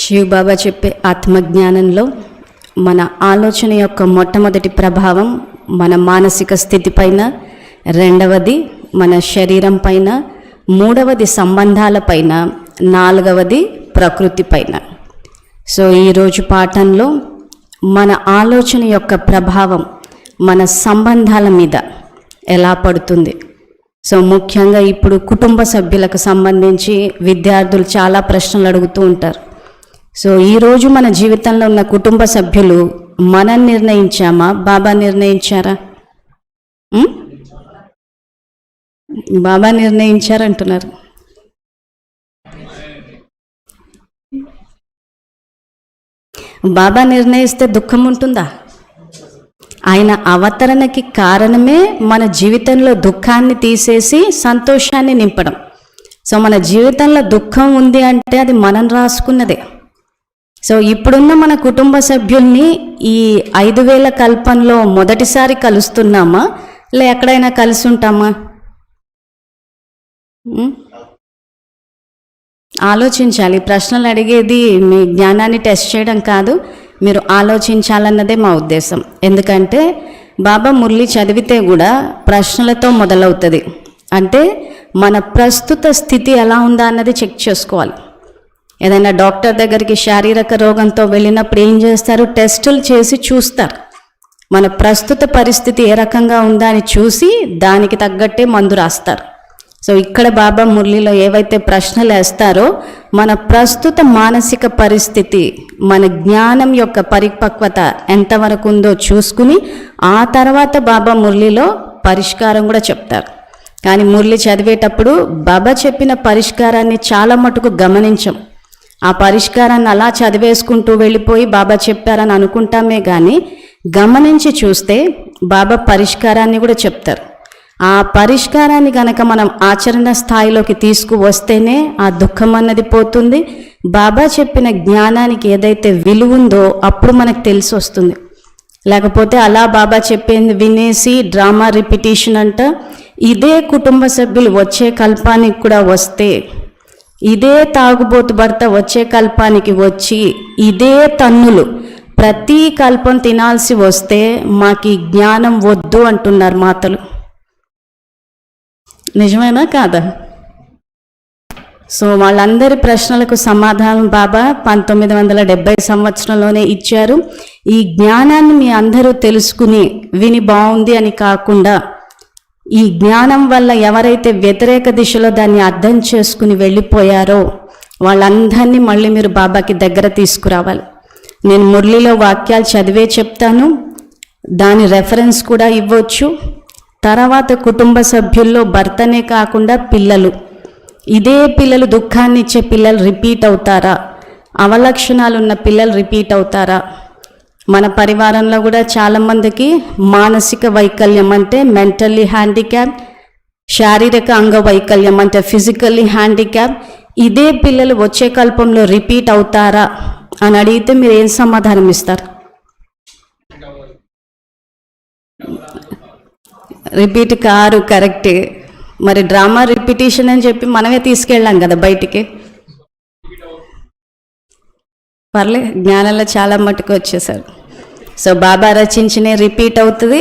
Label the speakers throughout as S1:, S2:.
S1: శివ్ బాబా చెప్పే ఆత్మజ్ఞానంలో మన ఆలోచన యొక్క మొట్టమొదటి ప్రభావం మన మానసిక స్థితి పైన, రెండవది మన శరీరం పైన, మూడవది సంబంధాల పైన, నాలుగవది ప్రకృతి పైన. సో ఈరోజు పాఠంలో మన ఆలోచన యొక్క ప్రభావం మన సంబంధాల మీద ఎలా పడుతుంది. సో ముఖ్యంగా ఇప్పుడు కుటుంబ సభ్యులకు సంబంధించి విద్యార్థులు చాలా ప్రశ్నలు అడుగుతూ ఉంటారు. సో ఈరోజు మన జీవితంలో ఉన్న కుటుంబ సభ్యులు మనం నిర్ణయించామా, బాబా నిర్ణయించారా? బాబా నిర్ణయించారంటున్నారు. బాబా నిర్ణయిస్తే దుఃఖం ఉంటుందా? ఆయన అవతరణకి కారణమే మన జీవితంలో దుఃఖాన్ని తీసేసి సంతోషాన్ని నింపడం. సో మన జీవితంలో దుఃఖం ఉంది అంటే అది మనం రాసుకున్నదే. సో ఇప్పుడున్న మన కుటుంబ సభ్యుల్ని ఈ 5000 కల్పంలో మొదటిసారి కలుస్తున్నామా, లే ఎక్కడైనా కలిసి ఉంటామా? ఆలోచించాలి. ప్రశ్నలు అడిగేది మీ జ్ఞానాన్ని టెస్ట్ చేయడం కాదు, మీరు ఆలోచించాలన్నదే మా ఉద్దేశం. ఎందుకంటే బాబా మురళి చదివితే కూడా ప్రశ్నలతో మొదలవుతుంది. అంటే మన ప్రస్తుత స్థితి ఎలా ఉందా అన్నది చెక్ చేసుకోవాలి. ఏదైనా డాక్టర్ దగ్గరికి శారీరక రోగంతో వెళ్ళినప్పుడు ఏం చేస్తారు? టెస్టులు చేసి చూస్తారు. మన ప్రస్తుత పరిస్థితి ఏ రకంగా ఉందా అని చూసి దానికి తగ్గట్టే మందు రాస్తారు. సో ఇక్కడ బాబా మురళిలో ఏవైతే ప్రశ్నలు వేస్తారో మన ప్రస్తుత మానసిక పరిస్థితి, మన జ్ఞానం యొక్క పరిపక్వత ఎంతవరకు ఉందో చూసుకుని ఆ తర్వాత బాబా మురళిలో పరిష్కారం కూడా చెప్తారు. కానీ మురళి చదివేటప్పుడు బాబా చెప్పిన పరిష్కారాన్ని చాలా మటుకు గమనించం. ఆ పరిష్కారాన్ని అలా చదివేసుకుంటూ వెళ్ళిపోయి బాబా చెప్పారని అనుకుంటామే కానీ గమనించి చూస్తే బాబా పరిష్కారాన్ని కూడా చెప్తారు. ఆ పరిష్కారాన్ని కనుక మనం ఆచరణ స్థాయిలోకి తీసుకువస్తేనే ఆ దుఃఖం అన్నది పోతుంది. బాబా చెప్పిన జ్ఞానానికి ఏదైతే విలువ ఉందో అప్పుడు మనకు తెలిసి వస్తుంది. లేకపోతే అలా బాబా చెప్పింది వినేసి డ్రామా రిపిటేషన్ అంట. ఇదే కుటుంబ సభ్యులు వచ్చే కల్పానికి కూడా వస్తే, ఇదే తాగుబోతు భర్త వచ్చే కల్పానికి వచ్చి ఇదే తన్నులు ప్రతి కల్పం తినాల్సి వస్తే మాకు ఈ జ్ఞానం వద్దు అంటున్నారు మాతలు. నిజమేనా కాదా? సో వాళ్ళందరి ప్రశ్నలకు సమాధానం బాబా 1970 సంవత్సరంలోనే ఇచ్చారు. ఈ జ్ఞానాన్ని మీ అందరూ తెలుసుకుని విని బాగుంది అని కాకుండా ఈ జ్ఞానం వల్ల ఎవరైతే వ్యతిరేక దిశలో దాన్ని అర్థం చేసుకుని వెళ్ళిపోయారో వాళ్ళందరినీ మళ్ళీ మీరు బాబాకి దగ్గర తీసుకురావాలి. నేను మురళిలో వాక్యాలు చదివే చెప్తాను, దాని రెఫరెన్స్ కూడా ఇవ్వచ్చు. తర్వాత కుటుంబ సభ్యుల్లో భర్తనే కాకుండా పిల్లలు, ఇదే పిల్లలు దుఃఖాన్ని ఇచ్చే పిల్లలు రిపీట్ అవుతారా? అవలక్షణాలు ఉన్న పిల్లలు రిపీట్ అవుతారా? మన పరివారంలో కూడా చాలామందికి మానసిక వైకల్యం అంటే మెంటల్లీ హ్యాండిక్యాప్, శారీరక అంగవైకల్యం అంటే ఫిజికల్లీ హ్యాండిక్యాప్, ఇదే పిల్లలు వచ్చే కల్పంలో రిపీట్ అవుతారా అని అడిగితే మీరు ఏం సమాధానం ఇస్తారు? రిపీట్ కారు, కరెక్టే. మరి డ్రామా రిపిటేషన్ అని చెప్పి మనమే తీసుకెళ్ళాం కదా బయటికి. పర్లే, జ్ఞానంలో చాలా మట్టుకు వచ్చేసారు. సో బాబా రచించినే రిపీట్ అవుతుంది.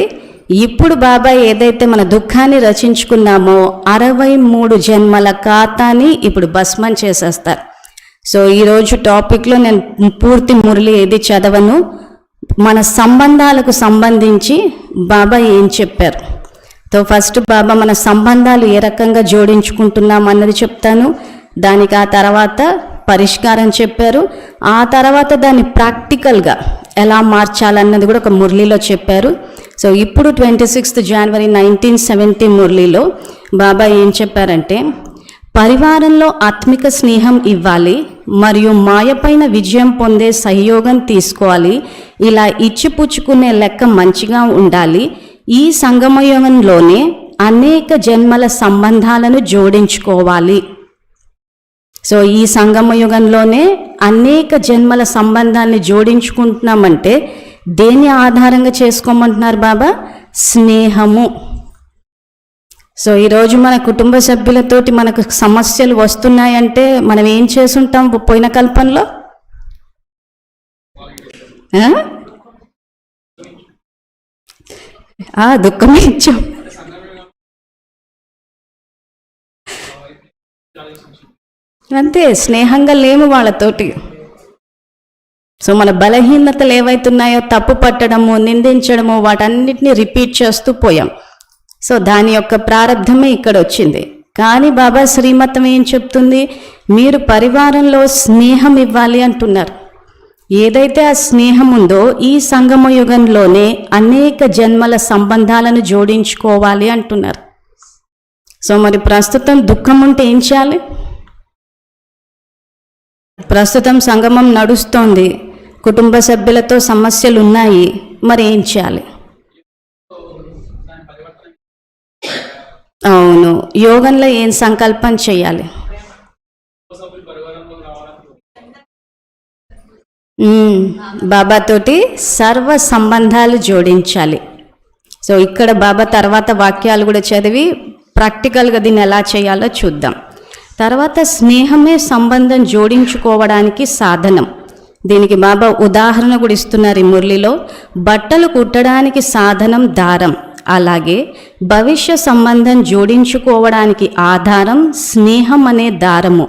S1: ఇప్పుడు బాబా ఏదైతే మన దుఃఖాన్ని రచించుకున్నామో 63 జన్మల ఖాతాని ఇప్పుడు భస్మం చేసేస్తారు. సో ఈరోజు టాపిక్లో నేను పూర్తి మురళి ఏది చదవను, మన సంబంధాలకు సంబంధించి బాబా ఏం చెప్పారు. సో ఫస్ట్ బాబా మన సంబంధాలు ఏ రకంగా జోడించుకుంటున్నాం అన్నది చెప్తాను. దానికి ఆ తర్వాత పరిష్కారం చెప్పారు. ఆ తర్వాత దాన్ని ప్రాక్టికల్గా ఎలా మార్చాలన్నది కూడా ఒక మురళిలో చెప్పారు. సో ఇప్పుడు 26 జనవరి 1970 మురళిలో బాబా ఏం చెప్పారంటే, పరివారంలో ఆత్మిక స్నేహం ఇవ్వాలి మరియు మాయపైన విజయం పొందే సహయోగం తీసుకోవాలి. ఇలా ఇచ్చిపుచ్చుకునే లెక్క మంచిగా ఉండాలి. ఈ సంగమయోగంలోనే అనేక జన్మల సంబంధాలను జోడించుకోవాలి. సో ఈ సంగమయుగంలోనే అనేక జన్మల సంబంధాన్ని జోడించుకుంటున్నామంటే దేన్ని ఆధారంగా చేసుకోమంటున్నారు బాబా? స్నేహము. సో ఈరోజు మన కుటుంబ సభ్యులతోటి మనకు సమస్యలు వస్తున్నాయంటే మనం ఏం చేసుంటాం పోయిన కల్పంలో? దుఃఖమించాం. అంతే, స్నేహంగా లేము వాళ్ళతోటి. సో మన బలహీనతలు ఏవైతున్నాయో తప్పు పట్టడము, నిందించడము, వాటన్నిటిని రిపీట్ చేస్తూ పోయాం. సో దాని యొక్క ప్రారంభమే ఇక్కడ వచ్చింది. కానీ బాబా శ్రీమతం ఏం చెప్తుంది? మీరు పరివారంలో స్నేహం ఇవ్వాలి అంటున్నారు. ఏదైతే ఆ స్నేహం ఉందో ఈ సంగమ యుగంలోనే అనేక జన్మల సంబంధాలను జోడించుకోవాలి అంటున్నారు. సో మరి ప్రస్తుతం దుఃఖం ఉంటే ఏం చేయాలి? ప్రస్తుతం సంగమం నడుస్తోంది, కుటుంబ సభ్యులతో సమస్యలు ఉన్నాయి, మరి ఏం చేయాలి? అవును, యోగంలో ఏం సంకల్పం చేయాలి? బాబాతోటి సర్వ సంబంధాలు జోడించాలి. సో ఇక్కడ బాబా తర్వాత వాక్యాలు కూడా చదివి ప్రాక్టికల్గా దీన్ని ఎలా చేయాలో చూద్దాం. తర్వాత స్నేహమే సంబంధం జోడించుకోవడానికి సాధనం. దీనికి బాబా ఉదాహరణ కూడా ఇస్తున్నారు ఈ మురళిలో. బట్టలు కుట్టడానికి సాధనం దారం, అలాగే భవిష్య సంబంధం జోడించుకోవడానికి ఆధారం స్నేహం అనే దారము.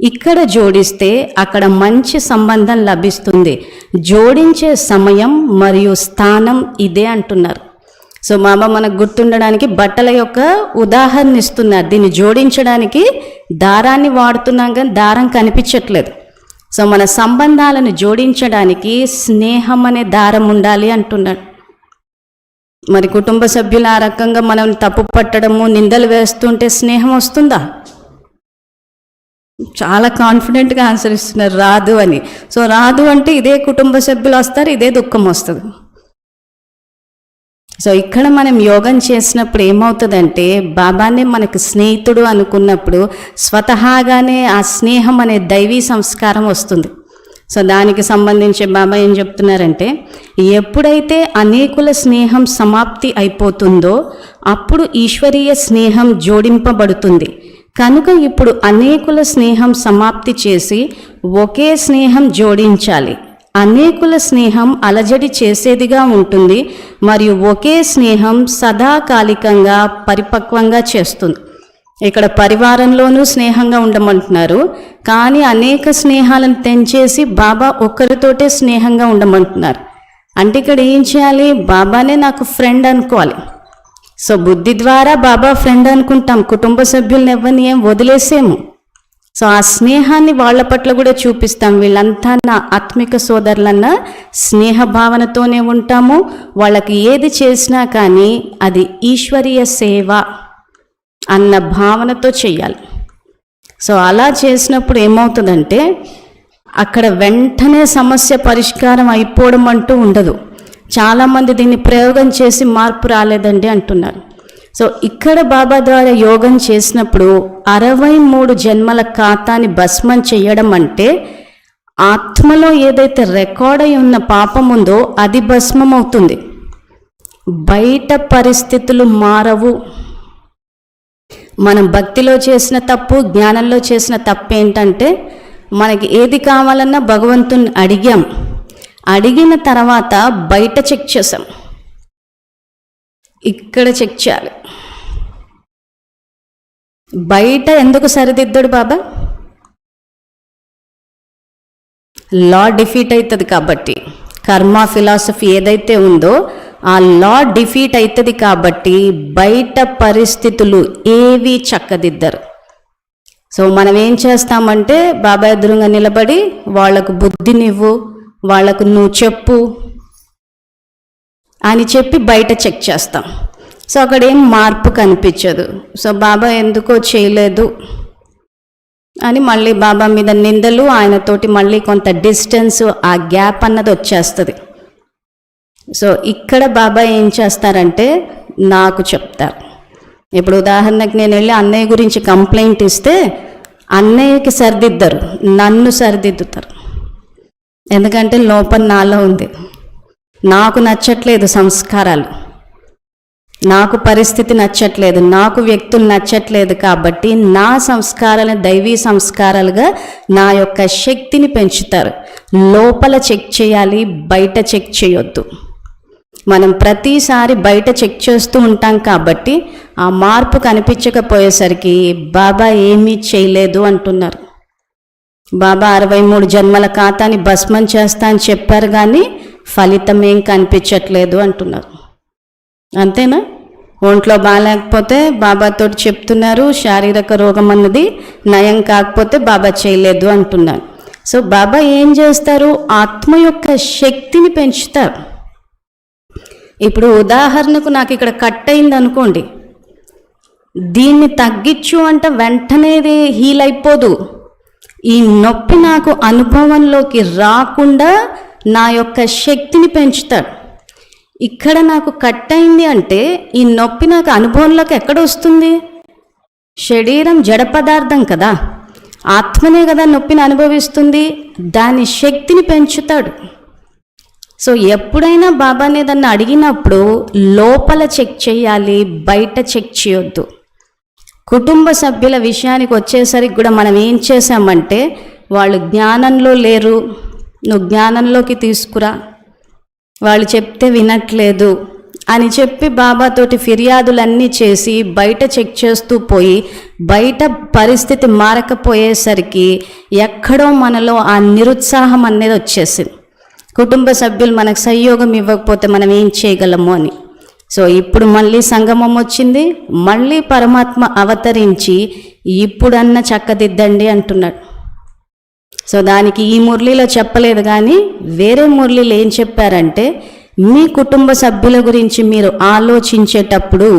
S1: ఇక్కడ జోడిస్తే అక్కడ మంచి సంబంధం లభిస్తుంది. జోడించే సమయం మరియు స్థానం ఇదే అంటున్నారు. సో బాబా మనకు గుర్తుండడానికి బట్టల యొక్క ఉదాహరణ ఇస్తున్నారు. దీన్ని జోడించడానికి దారాన్ని వాడుతున్నాం కానీ దారం కనిపించట్లేదు. సో మన సంబంధాలను జోడించడానికి స్నేహం అనే దారం ఉండాలి అంటున్నాడు. మరి కుటుంబ సభ్యులు ఆ రకంగా మనం తప్పు పట్టడము, నిందలు వేస్తుంటే స్నేహం వస్తుందా? చాలా కాన్ఫిడెంట్గా ఆన్సర్ ఇస్తున్నారు, రాదు అని. సో రాదు అంటే ఇదే కుటుంబ సభ్యులు వస్తారు, ఇదే దుఃఖం వస్తుంది. సో ఇక్కడ మనం యోగం చేసినప్పుడు ఏమవుతుందంటే బాబానే మనకు స్నేహితుడు అనుకున్నప్పుడు స్వతహాగానే ఆ స్నేహం అనే దైవీ సంస్కారం వస్తుంది. సో దానికి సంబంధించి బాబా ఏం చెప్తున్నారంటే, ఎప్పుడైతే అనేకుల స్నేహం సమాప్తి అయిపోతుందో అప్పుడు ఈశ్వరీయ స్నేహం జోడింపబడుతుంది. కనుక ఇప్పుడు అనేకుల స్నేహం సమాప్తి చేసి ఒకే స్నేహం జోడించాలి. అనేకుల స్నేహం అలజడి చేసేదిగా ఉంటుంది మరియు ఒకే స్నేహం సదాకాలికంగా పరిపక్వంగా చేస్తుంది. ఇక్కడ పరివారంలోనూ స్నేహంగా ఉండమంటున్నారు, కానీ అనేక స్నేహాలను తెంచేసి బాబా ఒక్కరితోటే స్నేహంగా ఉండమంటున్నారు. అంటే ఇక్కడ ఏం చేయాలి? బాబానే నాకు ఫ్రెండ్ అనుకోవాలి. సో బుద్ధి ద్వారా బాబా ఫ్రెండ్ అనుకుంటాం, కుటుంబ సభ్యులను ఎవరిని ఏం వదిలేసేము. సో ఆ స్నేహాన్ని వాళ్ళ పట్ల కూడా చూపిస్తాం. వీళ్ళంతా నా ఆత్మిక సోదరులన్న స్నేహ భావనతోనే ఉంటాము. వాళ్ళకి ఏది చేసినా కానీ అది ఈశ్వరీయ సేవ అన్న భావనతో చెయ్యాలి. సో అలా చేసినప్పుడు ఏమవుతుందంటే అక్కడ వెంటనే సమస్య పరిష్కారం అయిపోవడం అంటూ ఉండదు. చాలామంది దీన్ని ప్రయోగం చేసి మార్పు రాలేదండి అంటున్నారు. సో ఇక్కడ బాబా ద్వారా యోగం చేసినప్పుడు 63 జన్మల ఖాతాని భస్మం చేయడం అంటే ఆత్మలో ఏదైతే రికార్డ్ అయి ఉన్న పాపం ఉందో అది భస్మం అవుతుంది. బయట పరిస్థితులు మారవు. మనం భక్తిలో చేసిన తప్పు, జ్ఞానంలో చేసిన తప్పు ఏంటంటే మనకి ఏది కావాలన్నా భగవంతుని అడిగాం, అడిగిన తర్వాత బయట చెక్ చేసాం, ఇక్కడ చెక్ చేయాలి. బయట ఎందుకు సరిదిద్దడు బాబా? లా డిఫీట్ అవుతుంది కాబట్టి. కర్మ ఫిలాసఫీ ఏదైతే ఉందో ఆ లా డిఫీట్ అవుతుంది కాబట్టి బయట పరిస్థితులు ఏవి చక్కదిద్దరు. సో మనం ఏం చేస్తామంటే బాబా ఎదురుగా నిలబడి వాళ్లకు బుద్ధినివ్వు, వాళ్లకు నువ్వు చెప్పు అని చెప్పి బయట చెక్ చేస్తాం. సో అక్కడ ఏం మార్పు కనిపించదు. సో బాబా ఎందుకో చేయలేదు అని మళ్ళీ బాబా మీద నిందలు, ఆయనతోటి మళ్ళీ కొంత డిస్టెన్స్, ఆ గ్యాప్ అన్నది వచ్చేస్తుంది. సో ఇక్కడ బాబా ఏం చేస్తారంటే నాకు చెప్తారు. ఇప్పుడు ఉదాహరణకి నేను వెళ్ళి అన్నయ్య గురించి కంప్లైంట్ ఇస్తే అన్నయ్యకి సరిదిద్దరు, నన్ను సరిదిద్దుతారు. ఎందుకంటే లోపల నాలో ఉంది, నాకు నచ్చట్లేదు సంస్కారాలు, నాకు పరిస్థితి నచ్చట్లేదు, నాకు వ్యక్తులు నచ్చట్లేదు. కాబట్టి నా సంస్కారాలను దైవీ సంస్కారాలుగా నా యొక్క శక్తిని పెంచుతారు. లోపల చెక్ చేయాలి, బయట చెక్ చేయొద్దు. మనం ప్రతిసారి బయట చెక్ చేస్తూ ఉంటాం కాబట్టి ఆ మార్పు కనిపించకపోయేసరికి బాబా ఏమీ చేయలేదు అంటున్నారు. బాబా 63 జన్మల ఖాతాని భస్మం చేస్తా అని చెప్పారు, కానీ ఫలితం ఏం కనిపించట్లేదు అంటున్నారు. అంతేనా? ఒంట్లో బాగాలేకపోతే బాబాతో చెప్తున్నారు, శారీరక రోగం అన్నది నయం కాకపోతే బాబా చేయలేదు అంటున్నారు. సో బాబా ఏం చేస్తారు? ఆత్మ యొక్క శక్తిని పెంచుతారు. ఇప్పుడు ఉదాహరణకు నాకు ఇక్కడ కట్ అయింది అనుకోండి, దీన్ని తగ్గించు అంటే వెంటనే హీల్ అయిపోదు. ఈ నొప్పి నాకు అనుభవంలోకి రాకుండా నా యొక్క శక్తిని పెంచుతాడు. ఇక్కడ నాకు కట్ అయింది అంటే ఈ నొప్పి నాకు అనుభవంలోకి ఎక్కడ వస్తుంది? శరీరం జడ పదార్థం కదా, ఆత్మనే కదా నొప్పిని అనుభవిస్తుంది, దాని శక్తిని పెంచుతాడు. సో ఎప్పుడైనా బాబానే దాన్ని అడిగినప్పుడు లోపల చెక్ చేయాలి, బయట చెక్ చేయొద్దు. కుటుంబ సభ్యుల విషయానికి వచ్చేసరికి కూడా మనం ఏం చేసామంటే, వాళ్ళు జ్ఞానంలో లేరు, నువ్వు జ్ఞానంలోకి తీసుకురా, వాళ్ళు చెప్తే వినట్లేదు అని చెప్పి బాబాతోటి ఫిర్యాదులన్నీ చేసి బయట చెక్ చేస్తూ పోయి బయట పరిస్థితి మారకపోయేసరికి ఎక్కడో మనలో ఆ నిరుత్సాహం అనేది వచ్చేసింది. కుటుంబ సభ్యులు మనకు సహయోగం ఇవ్వకపోతే మనం ఏం చేయగలము అని. సో ఇప్పుడు మళ్ళీ సంగమం వచ్చింది, మళ్ళీ పరమాత్మ అవతరించి ఇప్పుడన్నా చక్కదిద్దండి అంటున్నాడు. సో దానికి ఈ మురళిలో చెప్పలేదు, కానీ వేరే మురళిలో ఏం చెప్పారంటే, మీ కుటుంబ సభ్యుల గురించి మీరు ఆలోచించేటప్పుడు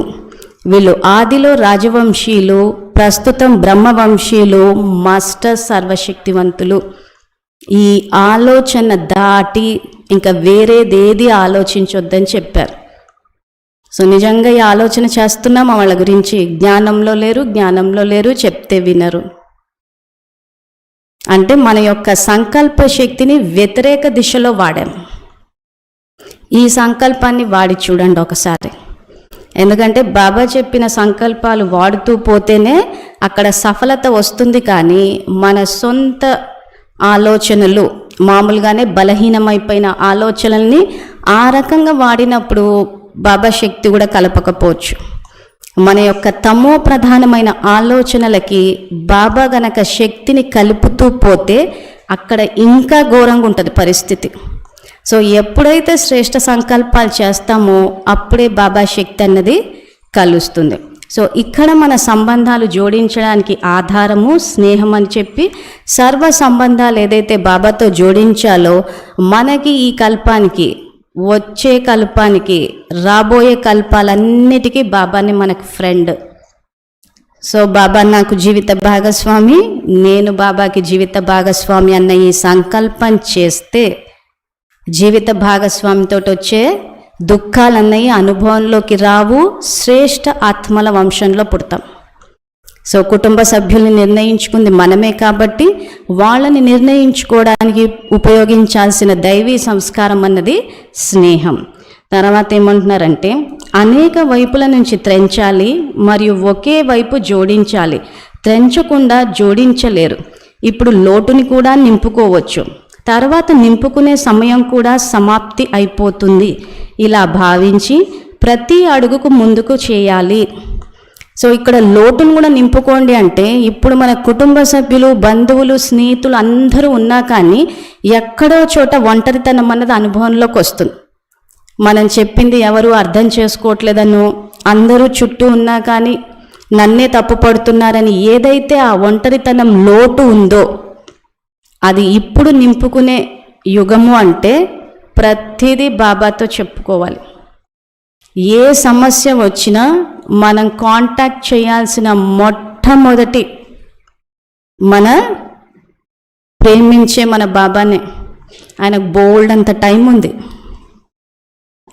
S1: వీళ్ళు ఆదిలో రాజవంశీయులు, ప్రస్తుతం బ్రహ్మవంశీయులు, మాస్టర్ సర్వశక్తివంతులు. ఈ ఆలోచన దాటి ఇంకా వేరేదేది ఆలోచించొద్దని చెప్పారు. సో నిజంగా ఈ ఆలోచన చేస్తున్నాం వాళ్ళ గురించి. జ్ఞానంలో లేరు, చెప్తే వినరు. అంటే మన యొక్క సంకల్ప శక్తిని వ్యతిరేక దిశలో వాడాం. ఈ సంకల్పాన్ని వాడి చూడండి ఒకసారి. ఎందుకంటే బాబా చెప్పిన సంకల్పాలు వాడుతూ పోతేనే అక్కడ సఫలత వస్తుంది. కానీ మన సొంత ఆలోచనలు, మామూలుగానే బలహీనమైపోయిన ఆలోచనల్ని ఆ రకంగా వాడినప్పుడు బాబా శక్తి కూడా కలపకపోవచ్చు. మన యొక్క తమో ప్రధానమైన ఆలోచనలకి బాబా గనక శక్తిని కలుపుతూ పోతే అక్కడ ఇంకా ఘోరంగా ఉంటుంది పరిస్థితి. సో ఎప్పుడైతే శ్రేష్ఠ సంకల్పాలు చేస్తామో అప్పుడే బాబా శక్తి అన్నది కలుస్తుంది. సో ఇక్కడ మన సంబంధాలు జోడించడానికి ఆధారము స్నేహం అని చెప్పి, సర్వ సంబంధాలు ఏదైతే బాబాతో జోడించాలో మనకి ఈ కల్పానికి, వచ్చే కల్పానికి, రాబోయే కల్పాలన్నిటికీ బాబాని మనకు ఫ్రెండ్. సో బాబా నాకు జీవిత భాగస్వామి, నేను బాబాకి జీవిత భాగస్వామి అన్న ఈ సంకల్పం చేస్తే జీవిత భాగస్వామితో వచ్చే దుఃఖాలన్నవి అనుభవంలోకి రావు, శ్రేష్ఠ ఆత్మల వంశంలో పుడతాం. సో కుటుంబ సభ్యుల్ని నిర్ణయించుకుంది మనమే కాబట్టి వాళ్ళని నిర్ణయించుకోవడానికి ఉపయోగించాల్సిన దైవీ సంస్కారం అన్నది స్నేహం. తర్వాత ఏమంటున్నారంటే, అనేక వైపుల నుంచి త్రెంచాలి మరియు ఒకే వైపు జోడించాలి. త్రెంచకుండా జోడించలేరు. ఇప్పుడు లోటుని కూడా నింపుకోవచ్చు, తర్వాత నింపుకునే సమయం కూడా సమాప్తి అయిపోతుంది. ఇలా భావించి ప్రతి అడుగుకు ముందుకు చేయాలి. సో ఇక్కడ లోటును కూడా నింపుకోండి అంటే, ఇప్పుడు మన కుటుంబ సభ్యులు, బంధువులు, స్నేహితులు అందరూ ఉన్నా కానీ ఎక్కడో చోట ఒంటరితనం అన్నది అనుభవంలోకి వస్తుంది. మనం చెప్పింది ఎవరు అర్థం చేసుకోవట్లేదనో, అందరూ చుట్టూ ఉన్నా కానీ నన్నే తప్పు పడుతున్నారని ఏదైతే ఆ ఒంటరితనం లోటు ఉందో అది ఇప్పుడు నింపుకునే యుగము. అంటే ప్రతిదీ బాబాతో చెప్పుకోవాలి. ఏ సమస్య వచ్చినా మనం కాంటాక్ట్ చేయాల్సిన మొట్టమొదటి మన ప్రేమించే మన బాబానే. ఆయనకు బోల్డ్ అంత టైం ఉంది.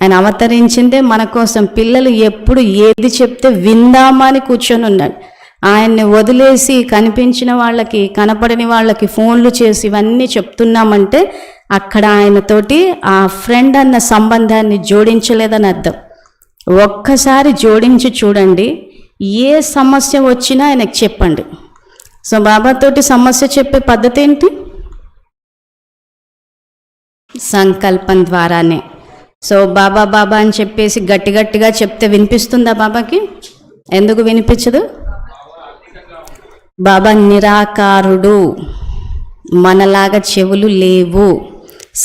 S1: ఆయన అవతరించిందే మన కోసం. పిల్లలు ఎప్పుడు ఏది చెప్తే విందామా అని కూర్చొని ఉన్నాడు. ఆయన్ని వదిలేసి కనిపించిన వాళ్ళకి, కనపడని వాళ్ళకి ఫోన్లు చేసి ఇవన్నీ చెప్తున్నామంటే అక్కడ ఆయనతోటి ఆ ఫ్రెండ్ అన్న సంబంధాన్ని జోడించలేదని అర్థం. ఒక్కసారి జోడించి చూడండి. ఏ సమస్య వచ్చినా ఆయనకు చెప్పండి. సో బాబాతోటి సమస్య చెప్పే పద్ధతి ఏంటి? సంకల్పం ద్వారానే. సో బాబా బాబా అని చెప్పేసి గట్టి గట్టిగా చెప్తే వినిపిస్తుందా బాబాకి? ఎందుకు వినిపించదు? బాబా నిరాకారుడు, మనలాగా చెవులు లేవు.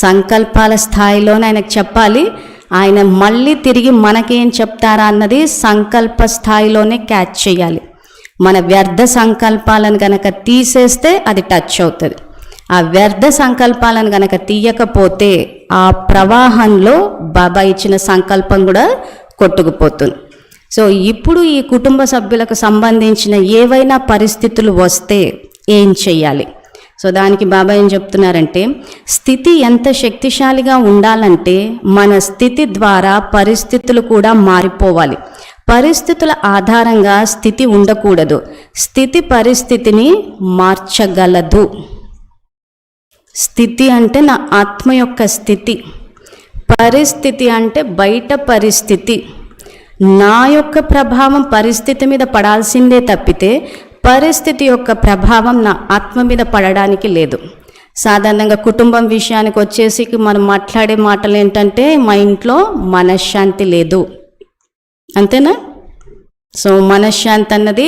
S1: సంకల్పాల స్థాయిలోనే ఆయనకు చెప్పాలి. ఆయన మళ్ళీ తిరిగి మనకేం చెప్తారా అన్నది సంకల్ప స్థాయిలోనే క్యాచ్ చేయాలి. మన వ్యర్థ సంకల్పాలను కనుక తీసేస్తే అది టచ్ అవుతుంది. ఆ వ్యర్థ సంకల్పాలను కనుక తీయకపోతే ఆ ప్రవాహంలో బాబా ఇచ్చిన సంకల్పం కూడా కొట్టుకుపోతుంది. సో ఇప్పుడు ఈ కుటుంబ సభ్యులకు సంబంధించిన ఏవైనా పరిస్థితులు వస్తే ఏం చెయ్యాలి? సో దానికి బాబా ఏం చెప్తున్నారంటే, స్థితి ఎంత శక్తిశాలిగా ఉండాలంటే మన స్థితి ద్వారా పరిస్థితులు కూడా మారిపోవాలి. పరిస్థితుల ఆధారంగా స్థితి ఉండకూడదు. స్థితి పరిస్థితిని మార్చగలదు. స్థితి అంటే నా ఆత్మ యొక్క స్థితి, పరిస్థితి అంటే బయట పరిస్థితి. నా యొక్క ప్రభావం పరిస్థితి మీద పడాల్సిందే తప్పితే పరిస్థితి యొక్క ప్రభావం నా ఆత్మ మీద పడడానికి లేదు. సాధారణంగా కుటుంబం విషయానికి వచ్చేసి మనం మాట్లాడే మాటలు ఏంటంటే, మా ఇంట్లో మనశ్శాంతి లేదు, అంతేనా? సో మనశ్శాంతి అన్నది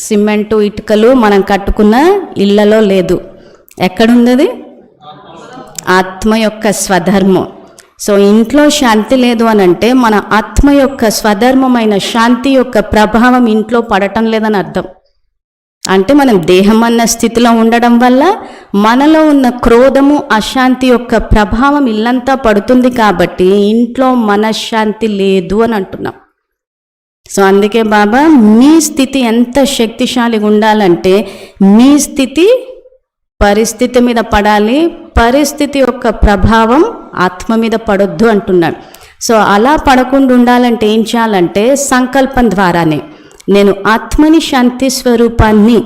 S1: సిమెంటు ఇటుకలు మనం కట్టుకున్న ఇళ్లలో లేదు. ఎక్కడుంది? ఆత్మ యొక్క స్వధర్మం. సో ఇంట్లో శాంతి లేదు అని అంటే మన ఆత్మ యొక్క స్వధర్మమైన శాంతి యొక్క ప్రభావం ఇంట్లో పడటం లేదని అర్థం. అంటే మనం దేహం అన్న స్థితిలో ఉండడం వల్ల మనలో ఉన్న క్రోధము, అశాంతి యొక్క ప్రభావం ఇల్లంతా పడుతుంది. కాబట్టి ఇంట్లో మనశ్శాంతి లేదు అని అంటున్నాం. సో అందుకే బాబా మీ స్థితి ఎంత శక్తిశాలిగా ఉండాలంటే మీ స్థితి పరిస్థితి మీద పడాలి, పరిస్థితి యొక్క ప్రభావం ఆత్మ మీద పడొద్దు అంటున్నాడు. సో అలా పడకుండా ఉండాలంటే ఏం చేయాలంటే సంకల్పం ద్వారానే. నేను ఆత్మని, శాంతి స్వరూపాన్ని,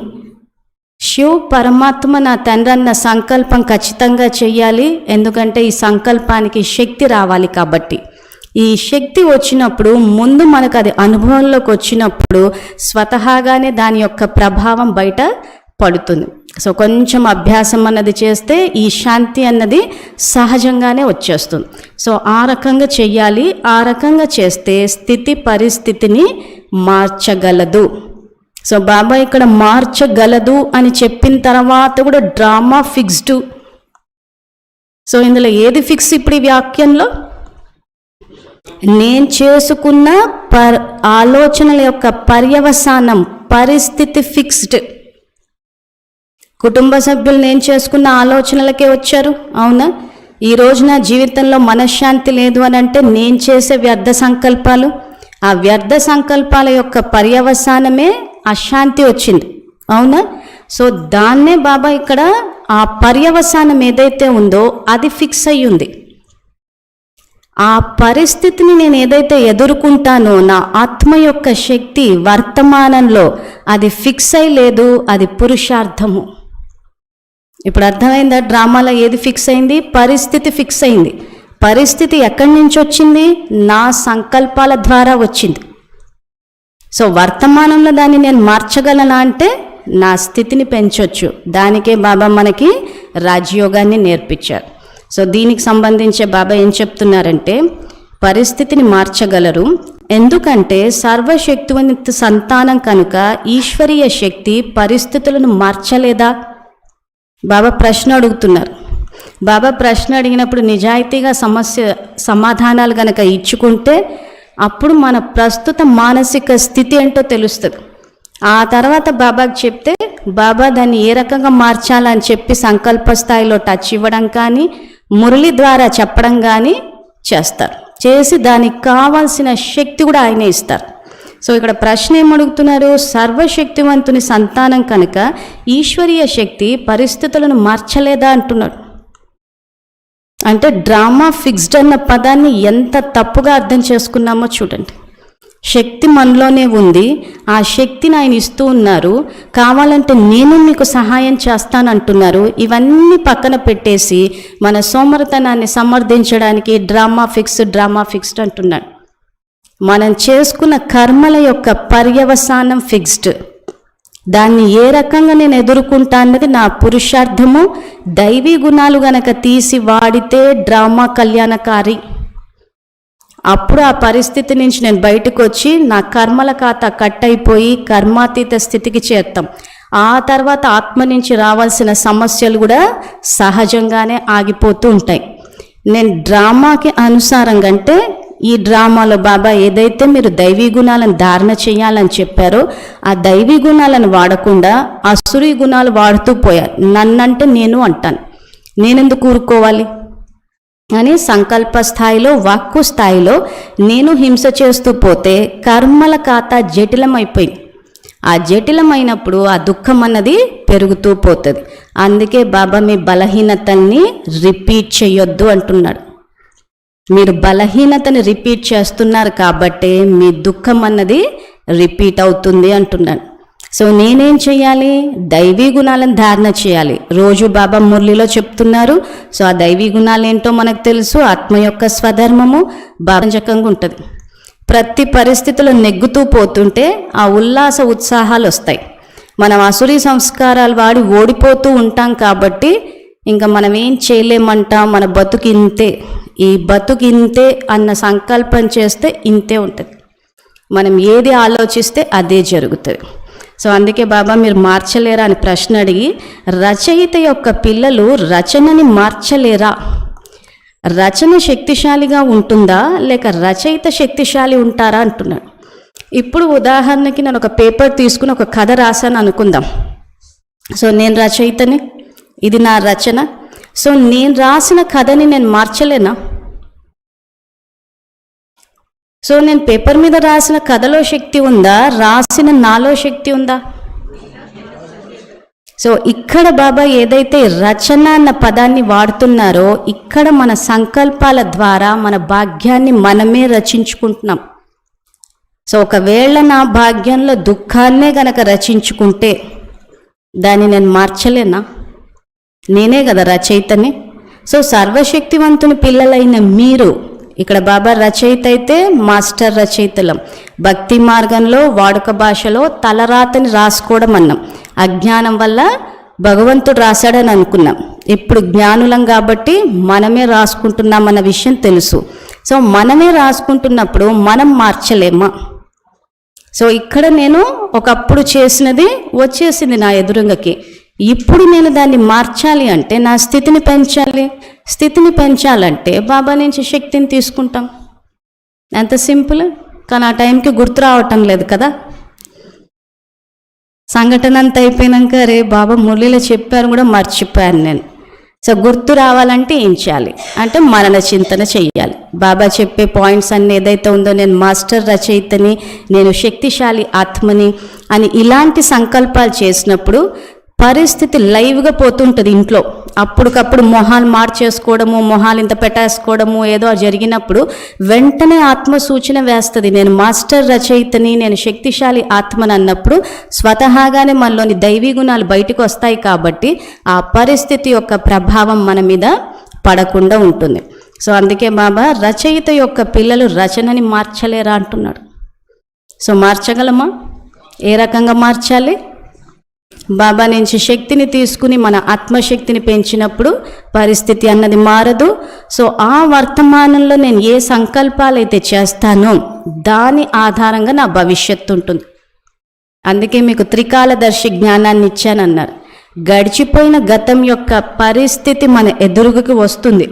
S1: శివ పరమాత్మ నా తండ్రి అన్న సంకల్పం ఖచ్చితంగా చెయ్యాలి. ఎందుకంటే ఈ సంకల్పానికి శక్తి రావాలి. కాబట్టి ఈ శక్తి వచ్చినప్పుడు, ముందు మనకు అది అనుభవంలోకి వచ్చినప్పుడు స్వతహాగానే దాని యొక్క ప్రభావం బయట పడుతుంది. సో కొంచెం అభ్యాసం అన్నది చేస్తే ఈ శాంతి అన్నది సహజంగానే వచ్చేస్తుంది. సో ఆ రకంగా చెయ్యాలి. ఆ రకంగా చేస్తే స్థితి పరిస్థితిని మార్చగలదు. సో బాబా ఇక్కడ మార్చగలదు అని చెప్పిన తర్వాత కూడా డ్రామా ఫిక్స్డ్. సో ఇందులో ఏది ఫిక్స్? ఇప్పుడు ఈ వాక్యంలో నేను చేసుకున్న ఆలోచనల యొక్క పర్యవసానం, పరిస్థితి ఫిక్స్డ్. కుటుంబ సభ్యులు నేను చేసుకున్న ఆలోచనలకే వచ్చారు, అవునా? ఈరోజు నా జీవితంలో మనశ్శాంతి లేదు అని అంటే నేను చేసే వ్యర్థ సంకల్పాలు, ఆ వ్యర్థ సంకల్పాల యొక్క పర్యవసానమే అశాంతి వచ్చింది, అవునా? సో దాన్నే బాబా ఇక్కడ ఆ పర్యవసానం ఏదైతే ఉందో అది ఫిక్స్ అయ్యి ఉంది. ఆ పరిస్థితిని నేను ఏదైతే ఎదుర్కొంటానో నా ఆత్మ యొక్క శక్తి వర్తమానంలో అది ఫిక్స్ అయి లేదు, అది పురుషార్థము. ఇప్పుడు అర్థమైందా? డ్రామాలో ఏది ఫిక్స్ అయింది? పరిస్థితి ఫిక్స్ అయింది. పరిస్థితి ఎక్కడి నుంచి వచ్చింది? నా సంకల్పాల ద్వారా వచ్చింది. సో వర్తమానంలో దాన్ని నేను మార్చగలనా అంటే నా స్థితిని పెంచొచ్చు. దానికే బాబా మనకి రాజయోగాన్ని నేర్పించారు. సో దీనికి సంబంధించే బాబా ఏం చెప్తున్నారంటే, పరిస్థితిని మార్చగలరు. ఎందుకంటే సర్వశక్తివంత సంతానం కనుక ఈశ్వరీయ శక్తి పరిస్థితులను మార్చలేదా? బాబా ప్రశ్న అడుగుతున్నారు. బాబా ప్రశ్న అడిగినప్పుడు నిజాయితీగా సమాధానాలు గనక ఇచ్చుకుంటే అప్పుడు మన ప్రస్తుత మానసిక స్థితి ఏంటో తెలుస్తుంది. ఆ తర్వాత బాబాకి చెప్తే బాబా దాన్ని ఏ రకంగా మార్చాలని చెప్పి సంకల్ప స్థాయిలో టచ్ ఇవ్వడం కానీ, మురళి ద్వారా చెప్పడం కానీ చేస్తారు. చేసి దానికి కావాల్సిన శక్తి కూడా ఆయనే ఇస్తారు. సో ఇక్కడ ప్రశ్న ఏమడుగుతున్నారు? సర్వశక్తివంతుని సంతానం కనుక ఈశ్వరీయ శక్తి పరిస్థితులను మార్చలేదా అంటున్నాడు. అంటే డ్రామా ఫిక్స్డ్ అన్న పదాన్ని ఎంత తప్పుగా అర్థం చేసుకున్నామో చూడండి. శక్తి మనలోనే ఉంది, ఆ శక్తిని ఆయన ఇస్తూ ఉన్నారు. కావాలంటే నేను మీకు సహాయం చేస్తానంటున్నారు. ఇవన్నీ పక్కన పెట్టేసి మన సోమరితనాన్ని సమర్థించడానికి డ్రామా ఫిక్స్డ్ అంటున్నాడు. మనం చేసుకున్న కర్మల యొక్క పర్యవసానం ఫిక్స్డ్. దాన్ని ఏ రకంగా నేను ఎదుర్కొంటా అన్నది నా పురుషార్థము. దైవీ గుణాలు గనక తీసి వాడితే డ్రామా కళ్యాణకారి. అప్పుడు ఆ పరిస్థితి నుంచి నేను బయటకు వచ్చి నా కర్మల ఖాతా కట్ అయిపోయి కర్మాతీత స్థితికి చేరుతాం. ఆ తర్వాత ఆత్మ నుంచి రావాల్సిన సమస్యలు కూడా సహజంగానే ఆగిపోతూ ఉంటాయి. నేను డ్రామాకి అనుసారంగా, అంటే ఈ డ్రామాలో బాబా ఏదైతే మీరు దైవీ గుణాలను ధారణ చేయాలని చెప్పారో ఆ దైవీ గుణాలను వాడకుండా అసురీ గుణాలు వాడుతూ పోయారు. నన్నంటే నేను అంటాను, నేనెందుకు ఊరుకోవాలి అని సంకల్ప స్థాయిలో, వాక్కు స్థాయిలో నేను హింస చేస్తూ పోతే కర్మల ఖాతా జటిలమైపోయింది. ఆ జటిలమైనప్పుడు ఆ దుఃఖం అన్నది పెరుగుతూ పోతుంది. అందుకే బాబా మీ బలహీనతల్ని రిపీట్ చేయొద్దు అంటున్నాడు. మీరు బలహీనతని రిపీట్ చేస్తున్నారు కాబట్టి మీ దుఃఖం అన్నది రిపీట్ అవుతుంది అంటున్నాడు. సో నేనేం చేయాలి? దైవీ గుణాలను ధారణ చేయాలి. రోజు బాబా మురళిలో చెప్తున్నారు. సో ఆ దైవీ గుణాలు ఏంటో మనకు తెలుసు. ఆత్మ యొక్క స్వధర్మము భావజకంగా ఉంటుంది. ప్రతి పరిస్థితిలో నెగ్గుతూ పోతుంటే ఆ ఉల్లాస ఉత్సాహాలు వస్తాయి. మనం అసురీ సంస్కారాలు వాడి ఓడిపోతూ ఉంటాం కాబట్టి ఇంకా మనం ఏం చేయలేమంటాం. మన బతుకు ఇంతే, ఈ బతుకు ఇంతే అన్న సంకల్పం చేస్తే ఇంతే ఉంటుంది. మనం ఏది ఆలోచిస్తే అదే జరుగుతుంది. సో అందుకే బాబా మీరు మార్చలేరా అని ప్రశ్న అడిగి, రచయిత యొక్క పిల్లలు రచనని మార్చలేరా? రచన శక్తిశాలిగా ఉంటుందా లేక రచయిత శక్తిశాలి ఉంటారా అంటున్నాడు. ఇప్పుడు ఉదాహరణకి నేను ఒక పేపర్ తీసుకుని ఒక కథ రాశాను అనుకుందాం. సో నేను రచయితని, ఇది నా రచన. సో నేను రాసిన కథని నేను మార్చలేనా? సో నేను పేపర్ మీద రాసిన కథలో శక్తి ఉందా, రాసిన నాలో శక్తి ఉందా? సో ఇక్కడ బాబా ఏదైతే రచన అన్న పదాన్ని వాడుతున్నారో ఇక్కడ మన సంకల్పాల ద్వారా మన భాగ్యాన్ని మనమే రచించుకుంటున్నాం. సో ఒకవేళ నా భాగ్యంలో దుఃఖాన్నే గనక రచించుకుంటే దాన్ని నేను మార్చలేనా? నేనే కదా రచయితని. సో సర్వశక్తివంతుని పిల్లలైన మీరు, ఇక్కడ బాబా రచయిత అయితే మాస్టర్ రచయితలం. భక్తి మార్గంలో వాడుక భాషలో తలరాతని రాసుకోవడం అన్నాం. అజ్ఞానం వల్ల భగవంతుడు రాశాడని అనుకున్నాం. ఇప్పుడు జ్ఞానులం కాబట్టి మనమే రాసుకుంటున్నామన్న విషయం తెలుసు. సో మనమే రాసుకుంటున్నప్పుడు మనం మార్చలేమా? సో ఇక్కడ నేను ఒకప్పుడు చేసినది వచ్చేసింది నా ఎదురుంగకి. ఇప్పుడు నేను దాన్ని మార్చాలి అంటే నా స్థితిని పెంచాలి. స్థితిని పెంచాలంటే బాబా నుంచి శక్తిని తీసుకుంటాం. ఎంత సింపుల్. కానీ ఆ టైంకి గుర్తు రావటం లేదు కదా. సంఘటన అంతా అయిపోయినాక రే బాబా మురళిలో చెప్పారు కూడా మర్చిపోయాను నేను. సో గుర్తు రావాలంటే ఏం చేయాలి అంటే మనన చింతన చెయ్యాలి. బాబా చెప్పే పాయింట్స్ అన్నీ ఏదైతే ఉందో, నేను మాస్టర్ రచయితని, నేను శక్తిశాలి ఆత్మని అని ఇలాంటి సంకల్పాలు చేసినప్పుడు పరిస్థితి లైవ్గా పోతుంటుంది ఇంట్లో. అప్పటికప్పుడు మొహాలు మార్చేసుకోవడము, మొహాలు ఇంత పెట్టేసుకోవడము ఏదో జరిగినప్పుడు వెంటనే ఆత్మ సూచన వేస్తుంది. నేను మాస్టర్ రచయితని, నేను శక్తిశాలి ఆత్మని అన్నప్పుడు స్వతహాగానే మనలోని దైవీ గుణాలు బయటకు వస్తాయి. కాబట్టి ఆ పరిస్థితి యొక్క ప్రభావం మన మీద పడకుండా ఉంటుంది. సో అందుకే బాబా రచయిత యొక్క పిల్లలు రచనని మార్చలేరా అంటున్నాడు. సో మార్చగలమా? ఏ రకంగా మార్చాలి? బాబా నుంచి శక్తిని తీసుకుని మన ఆత్మశక్తిని పెంచినప్పుడు పరిస్థితి అన్నది మారదు. సో ఆ వర్తమానంలో నేను ఏ సంకల్పాలు అయితే చేస్తానో దాని ఆధారంగా నా భవిష్యత్తు ఉంటుంది. అందుకే మీకు త్రికాలదర్శి జ్ఞానాన్ని ఇచ్చానన్నారు. గడిచిపోయిన గతం యొక్క పరిస్థితి మన ఎదురుకి వస్తుంది.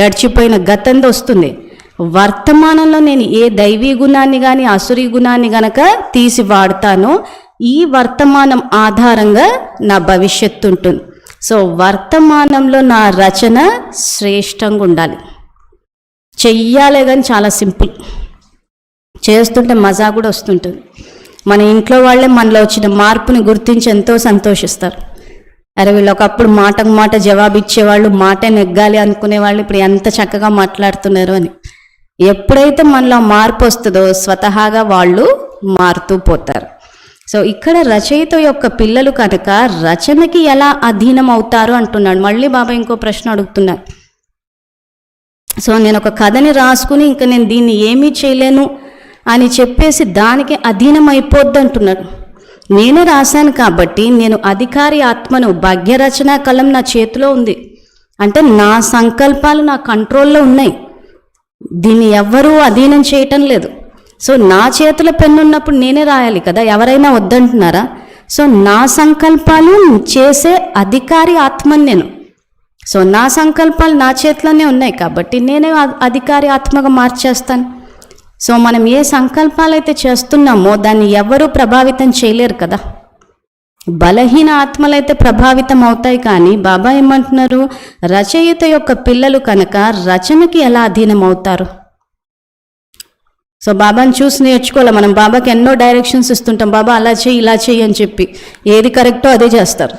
S1: గడిచిపోయిన గతంతో వస్తుంది. వర్తమానంలో నేను ఏ దైవీ గుణాన్ని కానీ అసురీ గుణాన్ని గనక తీసి వాడతానో ఈ వర్తమానం ఆధారంగా నా భవిష్యత్తు ఉంటుంది. సో వర్తమానంలో నా రచన శ్రేష్టంగా ఉండాలి. చెయ్యాలే కానీ చాలా సింపుల్. చేస్తుంటే మజా కూడా వస్తుంటుంది. మన ఇంట్లో వాళ్ళే మనలో వచ్చిన మార్పుని గుర్తించి ఎంతో సంతోషిస్తారు. అరే వీళ్ళు ఒకప్పుడు మాటకు మాట జవాబు ఇచ్చేవాళ్ళు, మాటే నెగ్గాలి అనుకునేవాళ్ళు ఇప్పుడు ఎంత చక్కగా మాట్లాడుతున్నారు అని. ఎప్పుడైతే మనలో మార్పు వస్తుందో స్వతహాగా వాళ్ళు మారుతూ పోతారు. సో ఇక్కడ రచయిత యొక్క పిల్లలు కనుక రచనకి ఎలా అధీనం అవుతారు అంటున్నాడు. మళ్ళీ బాబా ఇంకో ప్రశ్న అడుగుతున్నారు. సో నేను ఒక కథని రాసుకుని ఇంకా నేను దీన్ని ఏమీ చేయలేను అని చెప్పేసి దానికి అధీనం అయిపోద్ది అంటున్నాడు. నేనే రాశాను కాబట్టి నేను అధికారి ఆత్మను, భాగ్యరచన కలం నా చేతిలో ఉంది అంటే నా సంకల్పాలు నా కంట్రోల్లో ఉన్నాయి, దీన్ని ఎవ్వరూ అధీనం చేయటం లేదు. సో నా చేతిలో పెన్ను ఉన్నప్పుడు నేనే రాయాలి కదా, ఎవరైనా వద్దంటున్నారా? సో నా సంకల్పాలు చేసే అధికారి ఆత్మని నేను. సో నా సంకల్పాలు నా చేతిలోనే ఉన్నాయి కాబట్టి నేనే అధికారి ఆత్మగా మార్చేస్తాను. సో మనం ఏ సంకల్పాలు అయితే చేస్తున్నామో దాన్ని ఎవరూ ప్రభావితం చేయలేరు కదా. బలహీన ఆత్మలైతే ప్రభావితం అవుతాయి, కానీ బాబా ఏమంటున్నారు, రచయిత యొక్క పిల్లలు కనుక రచనకి ఎలా అధీనం అవుతారు? సో బాబాని చూసి నేర్చుకోవాలి మనం. బాబాకి ఎన్నో డైరెక్షన్స్ ఇస్తుంటాం, బాబా అలా చెయ్యి ఇలా చెయ్యి అని చెప్పి, ఏది కరెక్టో అదే చేస్తారు,